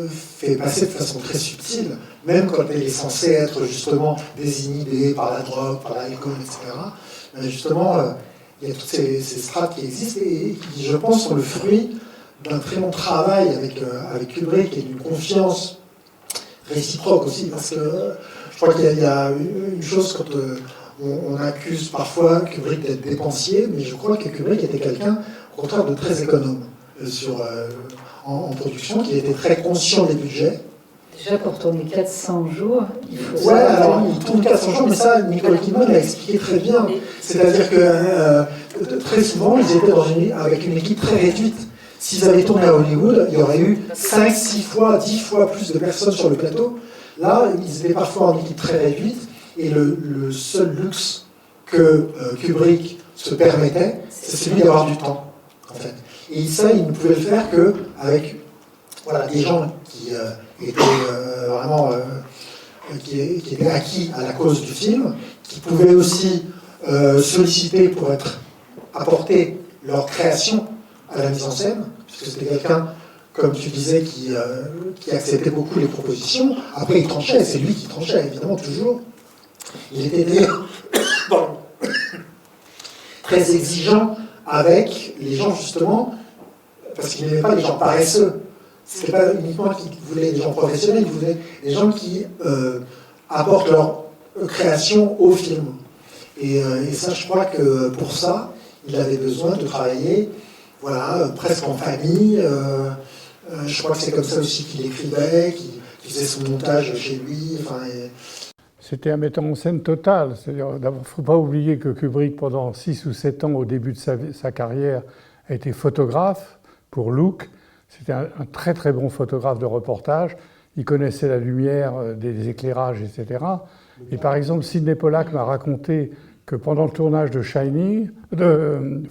fait passer de façon très subtile, même quand elle est censée être justement désinhibée par la drogue, par l'alcool, etc. Mais justement, il y a toutes ces strates qui existent et qui, je pense, sont le fruit d'un très long travail avec Kubrick et d'une confiance réciproque aussi. Parce que je crois qu'il y a une chose quand on accuse parfois Kubrick d'être dépensier, mais je crois que Kubrick était quelqu'un, au contraire, de très économe en production, qui était très conscient des budgets. Déjà, pour tourner 400 jours, il faut... Ouais, alors, il tourne 400 jours, mais ça, Nicole Kidman l'a expliqué très bien. C'est-à-dire que très souvent, ils étaient avec une équipe très réduite. S'ils avaient tourné à Hollywood, il y aurait eu 5, 6 fois, 10 fois plus de personnes sur le plateau. Là, ils étaient parfois en équipe très réduite, et le seul luxe que Kubrick se permettait, c'est celui d'avoir du temps, en fait. Et ça, il ne pouvait le faire qu'avec des gens qui... étaient vraiment qui étaient acquis à la cause du film, qui pouvaient aussi solliciter pour apporter leur création à la mise en scène, puisque c'était quelqu'un, comme tu disais, qui acceptait beaucoup les propositions. Après, il tranchait, c'est lui qui tranchait, évidemment, toujours. Il était très exigeant avec les gens, justement, parce qu'il n'aimait pas les gens paresseux. Ce n'est pas uniquement qu'il voulait des gens professionnels, il voulait des gens qui apportent leur création au film. Et ça, je crois que pour ça, il avait besoin de travailler presque en famille, Je crois que c'est comme ça aussi qu'il écrivait, qu'il faisait son montage chez lui. Enfin, C'était un metteur en scène total. C'est-à-dire, il ne faut pas oublier que Kubrick, pendant 6 ou 7 ans, au début de sa carrière, a été photographe pour Look. C'était un très très bon photographe de reportage. Il connaissait la lumière, des éclairages, etc. Et par exemple, Sidney Pollack m'a raconté que pendant le tournage de Shining, de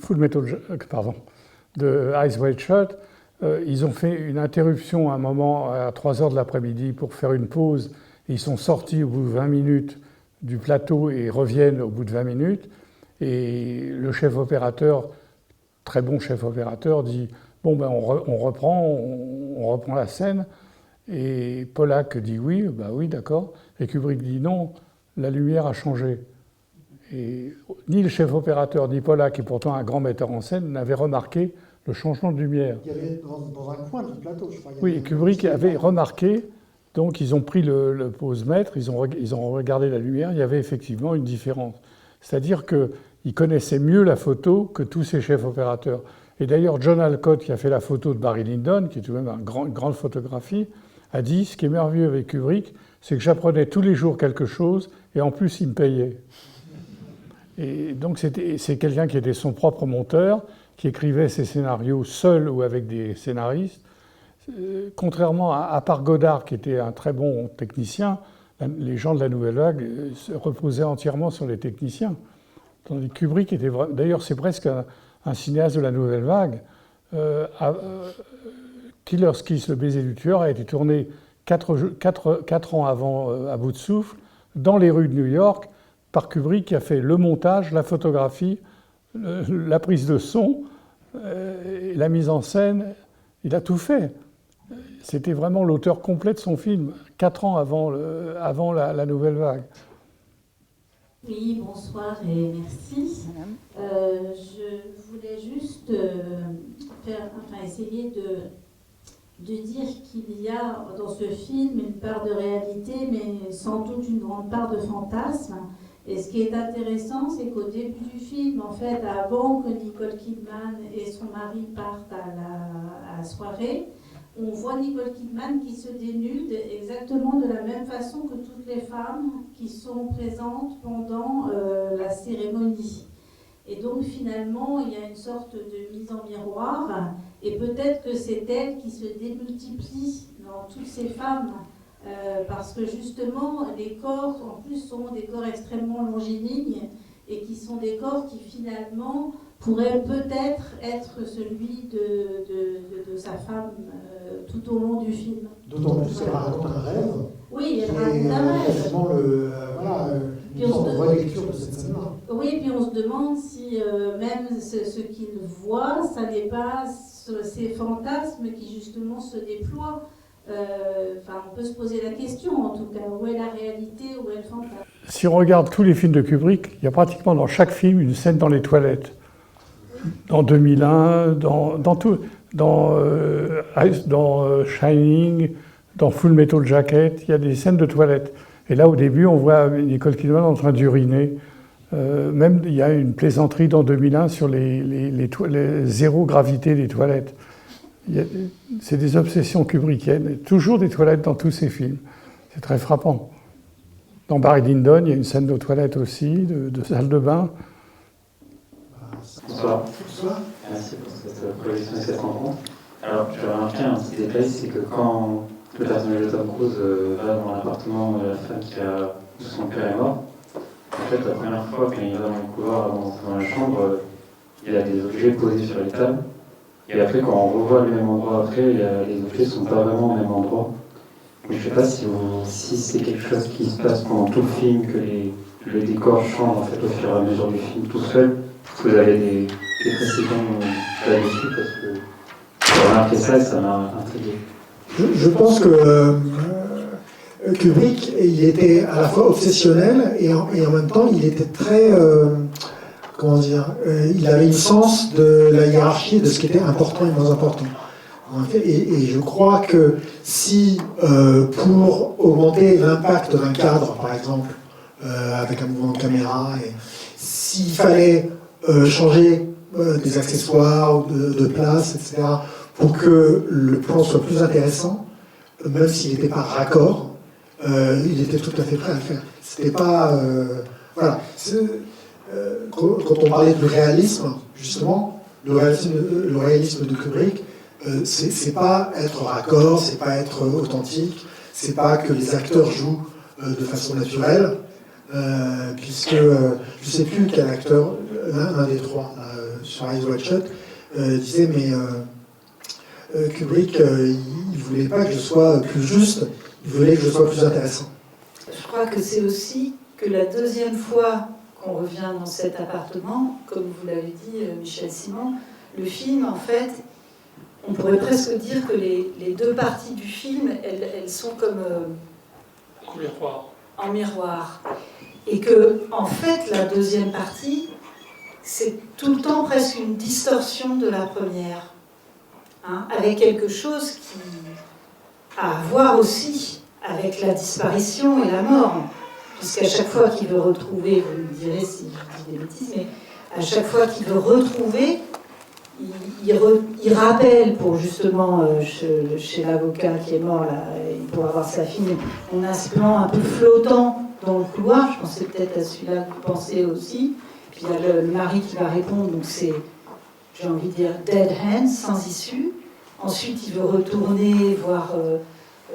Eyes Wide Shut, ils ont fait une interruption à un moment à 3h de l'après-midi pour faire une pause. Et ils sont sortis au bout de 20 minutes du plateau et reviennent au bout de 20 minutes. Et le chef opérateur, très bon chef opérateur, dit « Bon, ben, on reprend la scène ». Et Pollack dit « Oui, bah oui, d'accord ». Et Kubrick dit « Non, la lumière a changé ». Et ni le chef opérateur, ni Pollack, qui est pourtant un grand metteur en scène, n'avaient remarqué le changement de lumière. Il y avait dans un coin du plateau, je crois. Oui, Kubrick avait remarqué, donc ils ont pris le pose-mètre, ils ont regardé la lumière, il y avait effectivement une différence. C'est-à-dire qu'ils connaissaient mieux la photo que tous ces chefs opérateurs. Et d'ailleurs, John Alcott, qui a fait la photo de Barry Lyndon, qui est tout de même une grande photographie, a dit « Ce qui est merveilleux avec Kubrick, c'est que j'apprenais tous les jours quelque chose, et en plus, il me payait. » Et donc c'est quelqu'un qui était son propre monteur, qui écrivait ses scénarios seul ou avec des scénaristes. Contrairement à part Godard, qui était un très bon technicien, les gens de la Nouvelle Vague se reposaient entièrement sur les techniciens. Tandis que Kubrick était vraiment... D'ailleurs, c'est presque un cinéaste de la Nouvelle Vague. Killer's Kiss, le baiser du tueur, a été tourné 4 ans avant À bout de souffle, dans les rues de New York, par Kubrick, qui a fait le montage, la photographie, la prise de son, la mise en scène. Il a tout fait. C'était vraiment l'auteur complet de son film, 4 ans avant la Nouvelle Vague. Oui, bonsoir et merci. Je voulais juste essayer de dire qu'il y a dans ce film une part de réalité, mais sans doute une grande part de fantasme. Et ce qui est intéressant, c'est qu'au début du film, en fait, avant que Nicole Kidman et son mari partent à la soirée, on voit Nicole Kidman qui se dénude exactement de la même façon que toutes les femmes qui sont présentes pendant la cérémonie. Et donc finalement, il y a une sorte de mise en miroir, et peut-être que c'est elle qui se démultiplie dans toutes ces femmes, parce que justement, les corps, en plus, sont des corps extrêmement longilignes, et qui sont des corps qui finalement pourraient peut-être être celui de sa femme tout au long du film. D'autant plus qu'elle raconte un rêve. Oui, elle raconte un rêve. Une vraie lecture de cette scène-là. Oui, puis on se demande si même ce qu'il voit, ça n'est pas ces fantasmes qui justement se déploient. On peut se poser la question, en tout cas, où est la réalité, où est le fantasme. Si on regarde tous les films de Kubrick, il y a pratiquement dans chaque film une scène dans les toilettes. Dans 2001, dans Shining, dans Full Metal Jacket, il y a des scènes de toilettes. Et là, au début, on voit Nicole Kidman en train d'uriner. Même, il y a une plaisanterie dans 2001 sur les zéro gravité des toilettes. C'est des obsessions kubrickiennes. Toujours des toilettes dans tous ces films. C'est très frappant. Dans Barry Lyndon, il y a une scène de toilettes aussi, de salle de bain. Bonsoir. Merci pour cette projection et cette rencontre. Alors, je vais remarquer un petit détail, c'est que quand le personnage de Tom Cruise va dans l'appartement de la femme où son père est mort, en fait, la première fois qu'il va dans le couloir, dans la chambre, il y a des objets posés sur les tables. Et après, quand on revoit le même endroit après, les objets ne sont pas vraiment au même endroit. Mais je ne sais pas si c'est quelque chose qui se passe pendant tout le film, que le décor change en fait, au fur et à mesure du film tout seul. Est-ce que vous avez des précisions là-dessus, parce que j'ai remarqué ça et ça m'a intrigué. Je pense que Kubrick, il était à la fois obsessionnel et en même temps, il était très... il avait une sens de la hiérarchie, de ce qui était important et moins important. Et je crois que si, pour augmenter l'impact d'un cadre, par exemple, avec un mouvement de caméra, s'il fallait changer des accessoires ou de place, etc., pour que le plan soit plus intéressant, même s'il n'était pas raccord, il était tout à fait prêt à le faire. C'était pas... voilà. Quand on parlait du réalisme, justement, le réalisme de Kubrick, c'est pas être raccord, c'est pas être authentique, c'est pas que les acteurs jouent de façon naturelle, puisque je sais plus quel acteur, l'un des trois, sur Eyes Wide Shut, disait, mais Kubrick, il voulait pas que je sois plus juste, il voulait que je sois plus intéressant. Je crois que c'est aussi que la deuxième fois qu'on revient dans cet appartement, comme vous l'avez dit, Michel Simon, le film, en fait, on pourrait presque dire que les deux parties du film, elles sont comme en miroir. Et que, en fait, la deuxième partie, c'est tout le temps presque une distorsion de la première, hein, avec quelque chose qui a à voir aussi avec la disparition et la mort. Puisqu'à chaque fois qu'il veut retrouver, vous me direz si je dis des bêtises, mais à chaque fois qu'il veut retrouver, il rappelle pour justement, chez l'avocat qui est mort, là, pour avoir sa fille, on a ce plan un peu flottant dans le couloir, je pensais peut-être à celui-là que vous pensez aussi, puis il y a le mari qui va répondre, donc c'est, j'ai envie de dire, dead hands, sans issue. Ensuite, il veut retourner voir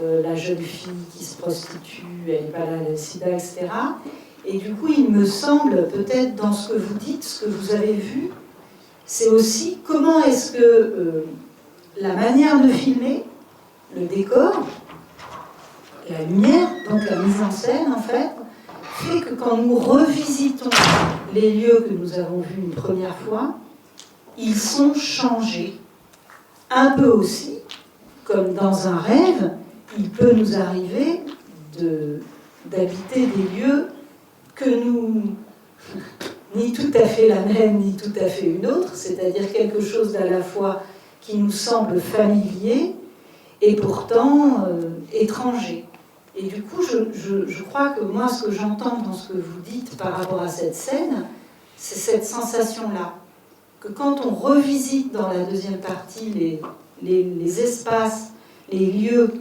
la jeune fille qui se prostitue, elle n'est pas là, elle est sida, etc. Et du coup, il me semble, peut-être dans ce que vous dites, ce que vous avez vu, c'est aussi comment est-ce que la manière de filmer, le décor, la lumière, donc la mise en scène, en fait que quand nous revisitons les lieux que nous avons vus une première fois, ils sont changés. Un peu aussi, comme dans un rêve, il peut nous arriver d'habiter des lieux que nous... ni tout à fait la même, ni tout à fait une autre, c'est-à-dire quelque chose d'à la fois qui nous semble familier et pourtant étranger. Et du coup, je crois que moi, ce que j'entends dans ce que vous dites par rapport à cette scène, c'est cette sensation-là, que quand on revisite dans la deuxième partie les espaces, les lieux,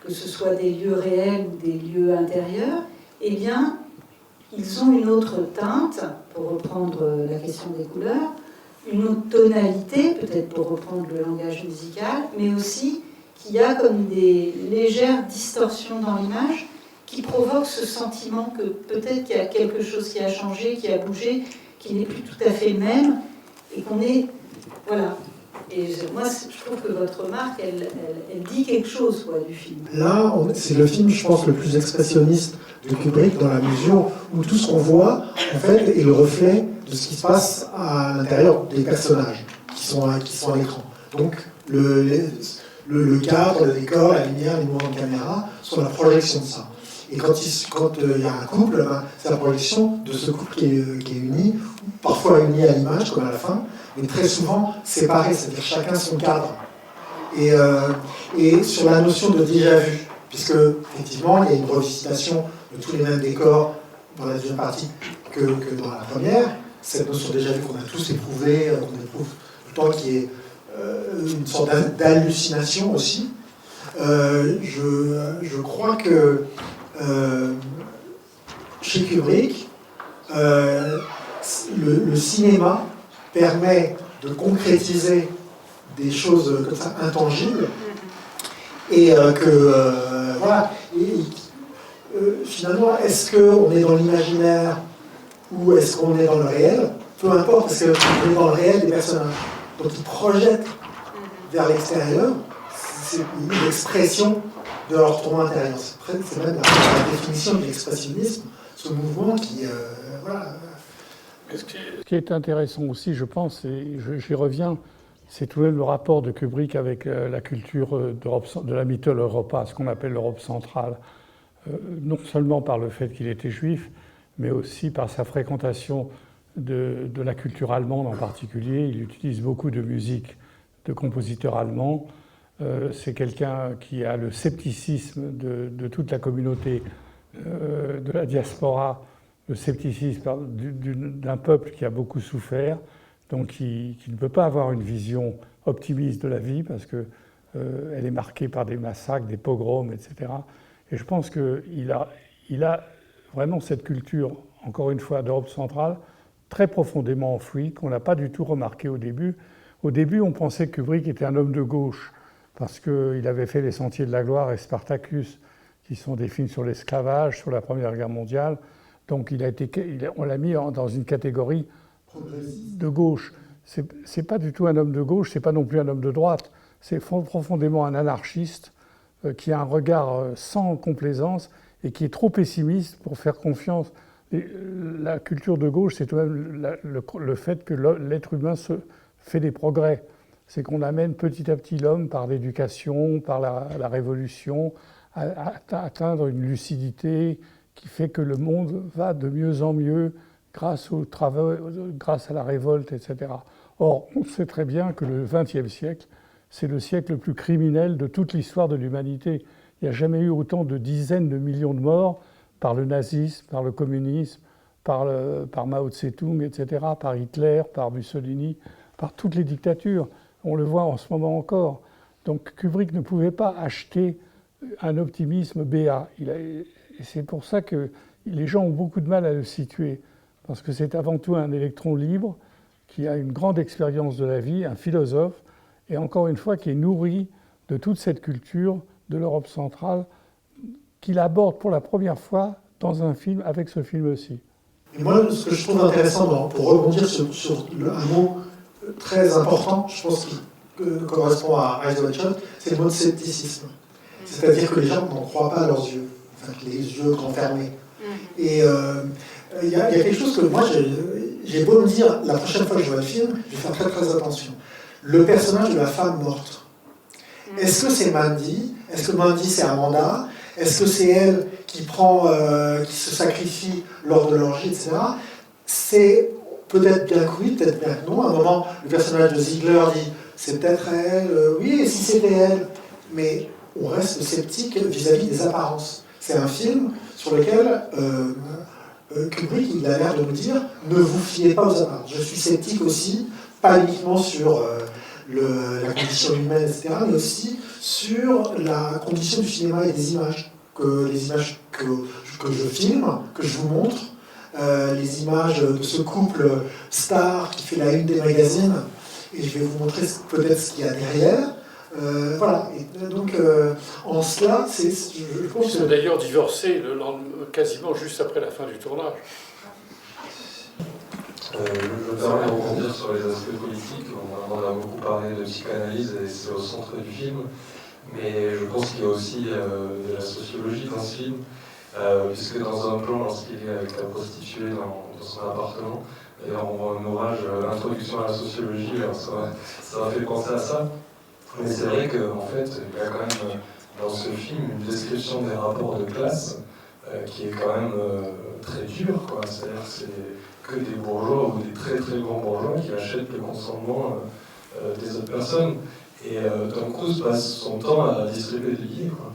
que ce soit des lieux réels ou des lieux intérieurs, eh bien, ils ont une autre teinte, pour reprendre la question des couleurs, une autre tonalité, peut-être pour reprendre le langage musical, mais aussi qu'il y a comme des légères distorsions dans l'image qui provoquent ce sentiment que peut-être qu'il y a quelque chose qui a changé, qui a bougé, qui n'est plus tout à fait le même, et qu'on est... Voilà. Et moi, je trouve que votre remarque, elle dit quelque chose, quoi, du film. Là, c'est le film, je pense, le plus expressionniste de Kubrick, dans la mesure où tout ce qu'on voit, en fait, est le reflet de ce qui se passe à l'intérieur des personnages qui sont à l'écran. Donc, le cadre, le décor, la lumière, les mouvements de caméra sont la projection de ça. Et quand il y a un couple, ben, c'est la projection de ce couple qui est uni, parfois uni à l'image, comme à la fin, mais très souvent séparés, c'est-à-dire chacun son cadre. Et sur la notion de déjà-vu, puisque effectivement il y a une revisitation de tous les mêmes décors dans la deuxième partie que dans la première, cette notion de déjà-vu qu'on a tous éprouvé, qu'on éprouve tout le temps, qui est une sorte d'hallucination aussi. Je crois que chez Kubrick, le cinéma permet de concrétiser des choses comme ça intangibles et voilà. Finalement, est-ce qu'on est dans l'imaginaire ou est-ce qu'on est dans le réel? Peu importe, parce qu'on est dans le réel des personnages. Donc ils projettent vers l'extérieur, c'est une expression de leur tour intérieur. C'est même la définition de l'expressionnisme, ce mouvement qui... voilà. Ce qui est intéressant aussi, je pense, et j'y reviens, c'est tout le rapport de Kubrick avec la culture de la Mitteleuropa, ce qu'on appelle l'Europe centrale. Non seulement par le fait qu'il était juif, mais aussi par sa fréquentation de la culture allemande en particulier. Il utilise beaucoup de musique de compositeurs allemands. C'est quelqu'un qui a le scepticisme de toute la communauté de la diaspora, le scepticisme d'un peuple qui a beaucoup souffert, donc qui ne peut pas avoir une vision optimiste de la vie parce qu'elle est marquée par des massacres, des pogroms, etc. Et je pense qu'il a vraiment cette culture, encore une fois, d'Europe centrale, très profondément enfouie, qu'on n'a pas du tout remarqué au début. Au début, on pensait que Kubrick était un homme de gauche, parce qu'il avait fait Les Sentiers de la Gloire et Spartacus, qui sont des films sur l'esclavage, sur la Première Guerre mondiale. Donc on l'a mis dans une catégorie de gauche. C'est pas du tout un homme de gauche, c'est pas non plus un homme de droite. C'est profondément un anarchiste qui a un regard sans complaisance et qui est trop pessimiste pour faire confiance. La culture de gauche, c'est tout de même le fait que l'être humain fait des progrès. C'est qu'on amène petit à petit l'homme par l'éducation, par la révolution, à atteindre une lucidité qui fait que le monde va de mieux en mieux grâce au travail, grâce à la révolte, etc. Or, on sait très bien que le XXe siècle, c'est le siècle le plus criminel de toute l'histoire de l'humanité. Il n'y a jamais eu autant de dizaines de millions de morts par le nazisme, par le communisme, par Mao Tse-tung, etc., par Hitler, par Mussolini, par toutes les dictatures. On le voit en ce moment encore. Donc Kubrick ne pouvait pas acheter un optimisme béat. Et c'est pour ça que les gens ont beaucoup de mal à le situer, parce que c'est avant tout un électron libre qui a une grande expérience de la vie, un philosophe, et encore une fois qui est nourri de toute cette culture de l'Europe centrale qu'il aborde pour la première fois dans un film, avec ce film-ci. Et moi, ce que je trouve intéressant, pour rebondir sur un mot très important, je pense qui correspond à Eyes Wide Shut, c'est le mot de scepticisme. C'est-à-dire que les gens n'en croient pas à leurs yeux, enfin, les yeux grands fermés. Et il y a quelque chose que moi, j'ai beau me dire, la prochaine fois que je vois le film, je vais faire très très attention. Le personnage de la femme morte. Est-ce que c'est Mandy? Est-ce que Mandy c'est Amanda? Est-ce que c'est elle qui qui se sacrifie lors de l'orgie, etc. C'est peut-être bien que oui, peut-être bien que non. À un moment, le personnage de Ziegler dit c'est peut-être elle, oui, et si c'était elle? Mais on reste sceptique vis-à-vis des apparences. C'est un film sur lequel Kubrick, il a l'air de nous dire ne vous fiez pas aux apparences. Je suis sceptique aussi, pas uniquement sur la condition humaine, etc., mais aussi sur la condition du cinéma et des images. Les images que je filme, que je vous montre, les images de ce couple star qui fait la une des magazines, et je vais vous montrer peut-être ce qu'il y a derrière. Voilà. Et donc, en cela, je pense Ils ont d'ailleurs divorcé quasiment juste après la fin du tournage. Je me permets de rebondir sur les aspects politiques. On en a beaucoup parlé de psychanalyse et c'est au centre du film. Mais je pense qu'il y a aussi de la sociologie dans ce film, puisque dans un plan, lorsqu'il est avec la prostituée dans son appartement, d'ailleurs on voit un orage, introduction à la sociologie, alors ça m'a fait penser à ça. Mais c'est vrai qu'en fait, il y a quand même dans ce film une description des rapports de classe qui est quand même très dure, quoi. C'est-à-dire que c'est que des bourgeois ou des très très grands bourgeois qui achètent le consentement des autres personnes. Et Tom Cruise passe son temps à distribuer des billets, quoi.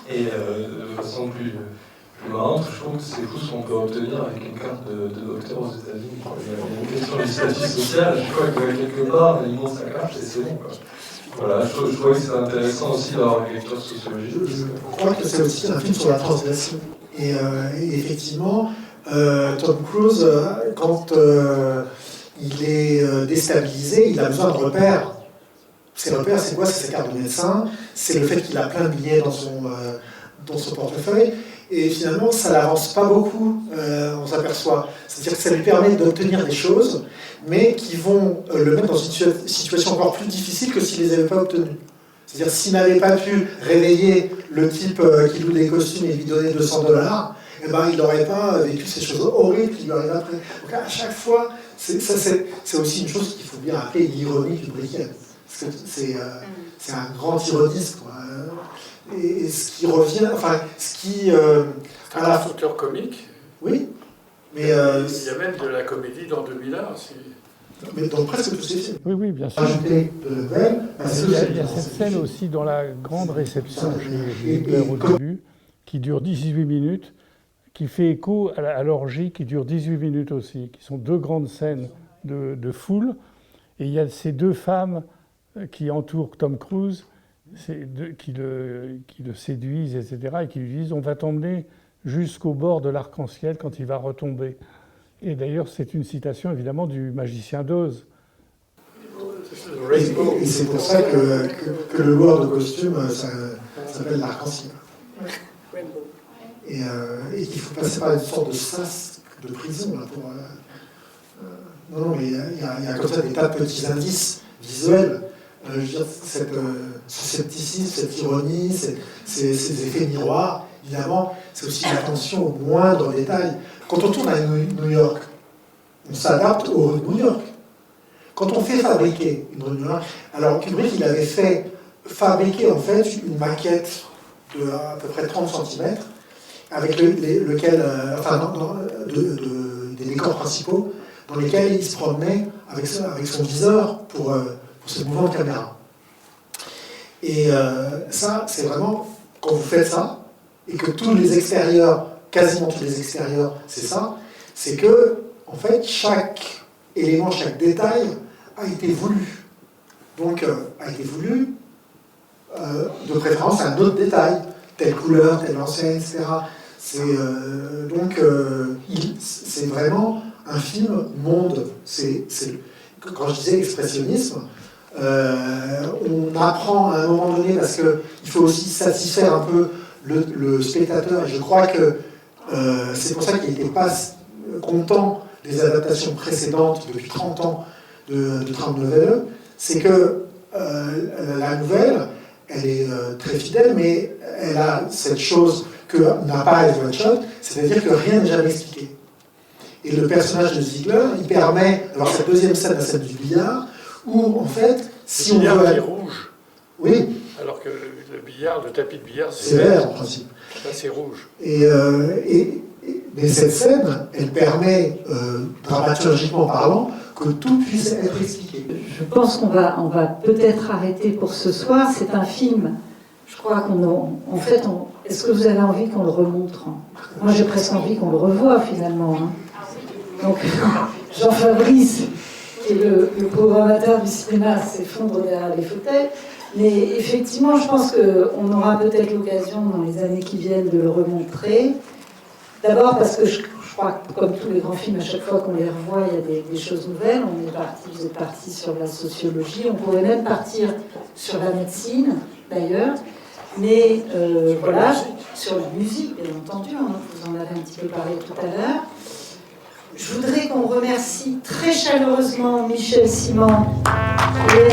Et de façon plus marrante, je trouve que c'est fou ce qu'on peut obtenir avec une carte de docteur aux États-Unis. Il y a une question du statut social, je crois que quelque part, il montre sa carte et c'est bon, quoi. Voilà, je trouvais que c'était intéressant aussi d'avoir une lecture sociologique. Je crois que c'est aussi un film sur la transgression. Et effectivement, Tom Cruise, quand il est déstabilisé, il a besoin de repères. Ses repères, c'est quoi? C'est sa carte de médecin, c'est le fait qu'il a plein de billets dans son portefeuille, et finalement, ça l'avance pas beaucoup, on s'aperçoit. C'est-à-dire que ça lui permet d'obtenir des choses, mais qui vont le mettre dans une situation encore plus difficile que s'il les avait pas obtenues. C'est-à-dire, s'il n'avait pas pu réveiller le type qui loue des costumes et lui donner $200, eh ben, il n'aurait pas vécu ces choses horribles qui lui arrivent après. Donc à chaque fois, c'est aussi une chose qu'il faut bien appeler l'ironie kubrickienne. C'est un grand ironisme, quoi. Et ce qui revient, enfin, c'est un auteur comique. Oui, mais il y a même de la comédie dans 2001 aussi. Mais dans presque tous ces films. Oui, bien sûr. Ajouter de nouvelles. Il y a cette scène aussi dans la grande réception chez Hitler au début, qui dure 18 minutes, qui fait écho à l'orgie qui dure 18 minutes aussi, qui sont deux grandes scènes de foule. Et il y a ces deux femmes qui entourent Tom Cruise, qui le séduisent, etc., et qui lui disent « on va t'emmener jusqu'au bord de l'arc-en-ciel quand il va retomber ». Et d'ailleurs, c'est une citation évidemment du magicien d'Oz. Et c'est pour ça que le loueur de costume s'appelle l'arc-en-ciel. Et qu'il faut passer par une sorte de sas de prison là, pour... non, mais il y a comme ça des tas de petits indices visuels. Je veux dire, ce scepticisme, cette ironie, ces effets miroirs, évidemment, c'est aussi l'attention au moindre détail. Quand on tourne à New York, on s'adapte aux rues de New York. Quand on fait fabriquer une rue de New York, alors Kubrick, il avait fait fabriquer en fait une maquette de à peu près 30 cm avec lequel, des décors principaux dans lesquels il se promenait avec son viseur pour ce mouvement de caméra. Et ça, c'est vraiment, quand vous faites ça, et que tous les extérieurs, quasiment tous les extérieurs, c'est ça, c'est que, en fait, chaque élément, chaque détail a été voulu. Donc, a été voulu, de préférence, un autre détail, telle couleur, telle enseigne, etc. Donc, c'est vraiment un film monde. Quand je disais expressionnisme, on apprend à un moment donné, parce qu'il faut aussi satisfaire un peu le spectateur, et je crois que c'est pour ça qu'il n'était pas content des adaptations précédentes depuis 30 ans de Trame Nouvelle, c'est que la nouvelle, elle est très fidèle, mais elle a cette chose que n'a pas Eyes Wide Shut, c'est-à-dire que rien n'est jamais expliqué. Et le personnage de Ziegler, il permet d'avoir cette deuxième scène, la scène du billard, où en fait, si on veut... Le billard est rouge. Oui. Alors que le billard, le tapis de billard, c'est vert en principe. Là, c'est rouge. Mais cette scène, elle permet, dramaturgiquement parlant, que tout puisse être expliqué. Je pense qu'on va peut-être arrêter pour ce soir. C'est un film, je crois en fait, est-ce que vous avez envie qu'on le remontre? Moi, j'ai presque envie qu'on le revoie, finalement. Donc, Jean-Fabrice, qui est le programmateur du cinéma, s'effondre derrière les fauteuils. Mais effectivement, je pense qu'on aura peut-être l'occasion, dans les années qui viennent, de le remontrer. D'abord parce que je crois que, comme tous les grands films, à chaque fois qu'on les revoit, il y a des choses nouvelles. Vous êtes parti sur la sociologie, on pourrait même partir sur la médecine, d'ailleurs. Mais voilà, sur la musique, bien entendu, vous en avez un petit peu parlé tout à l'heure. Je voudrais qu'on remercie très chaleureusement Michel Simon et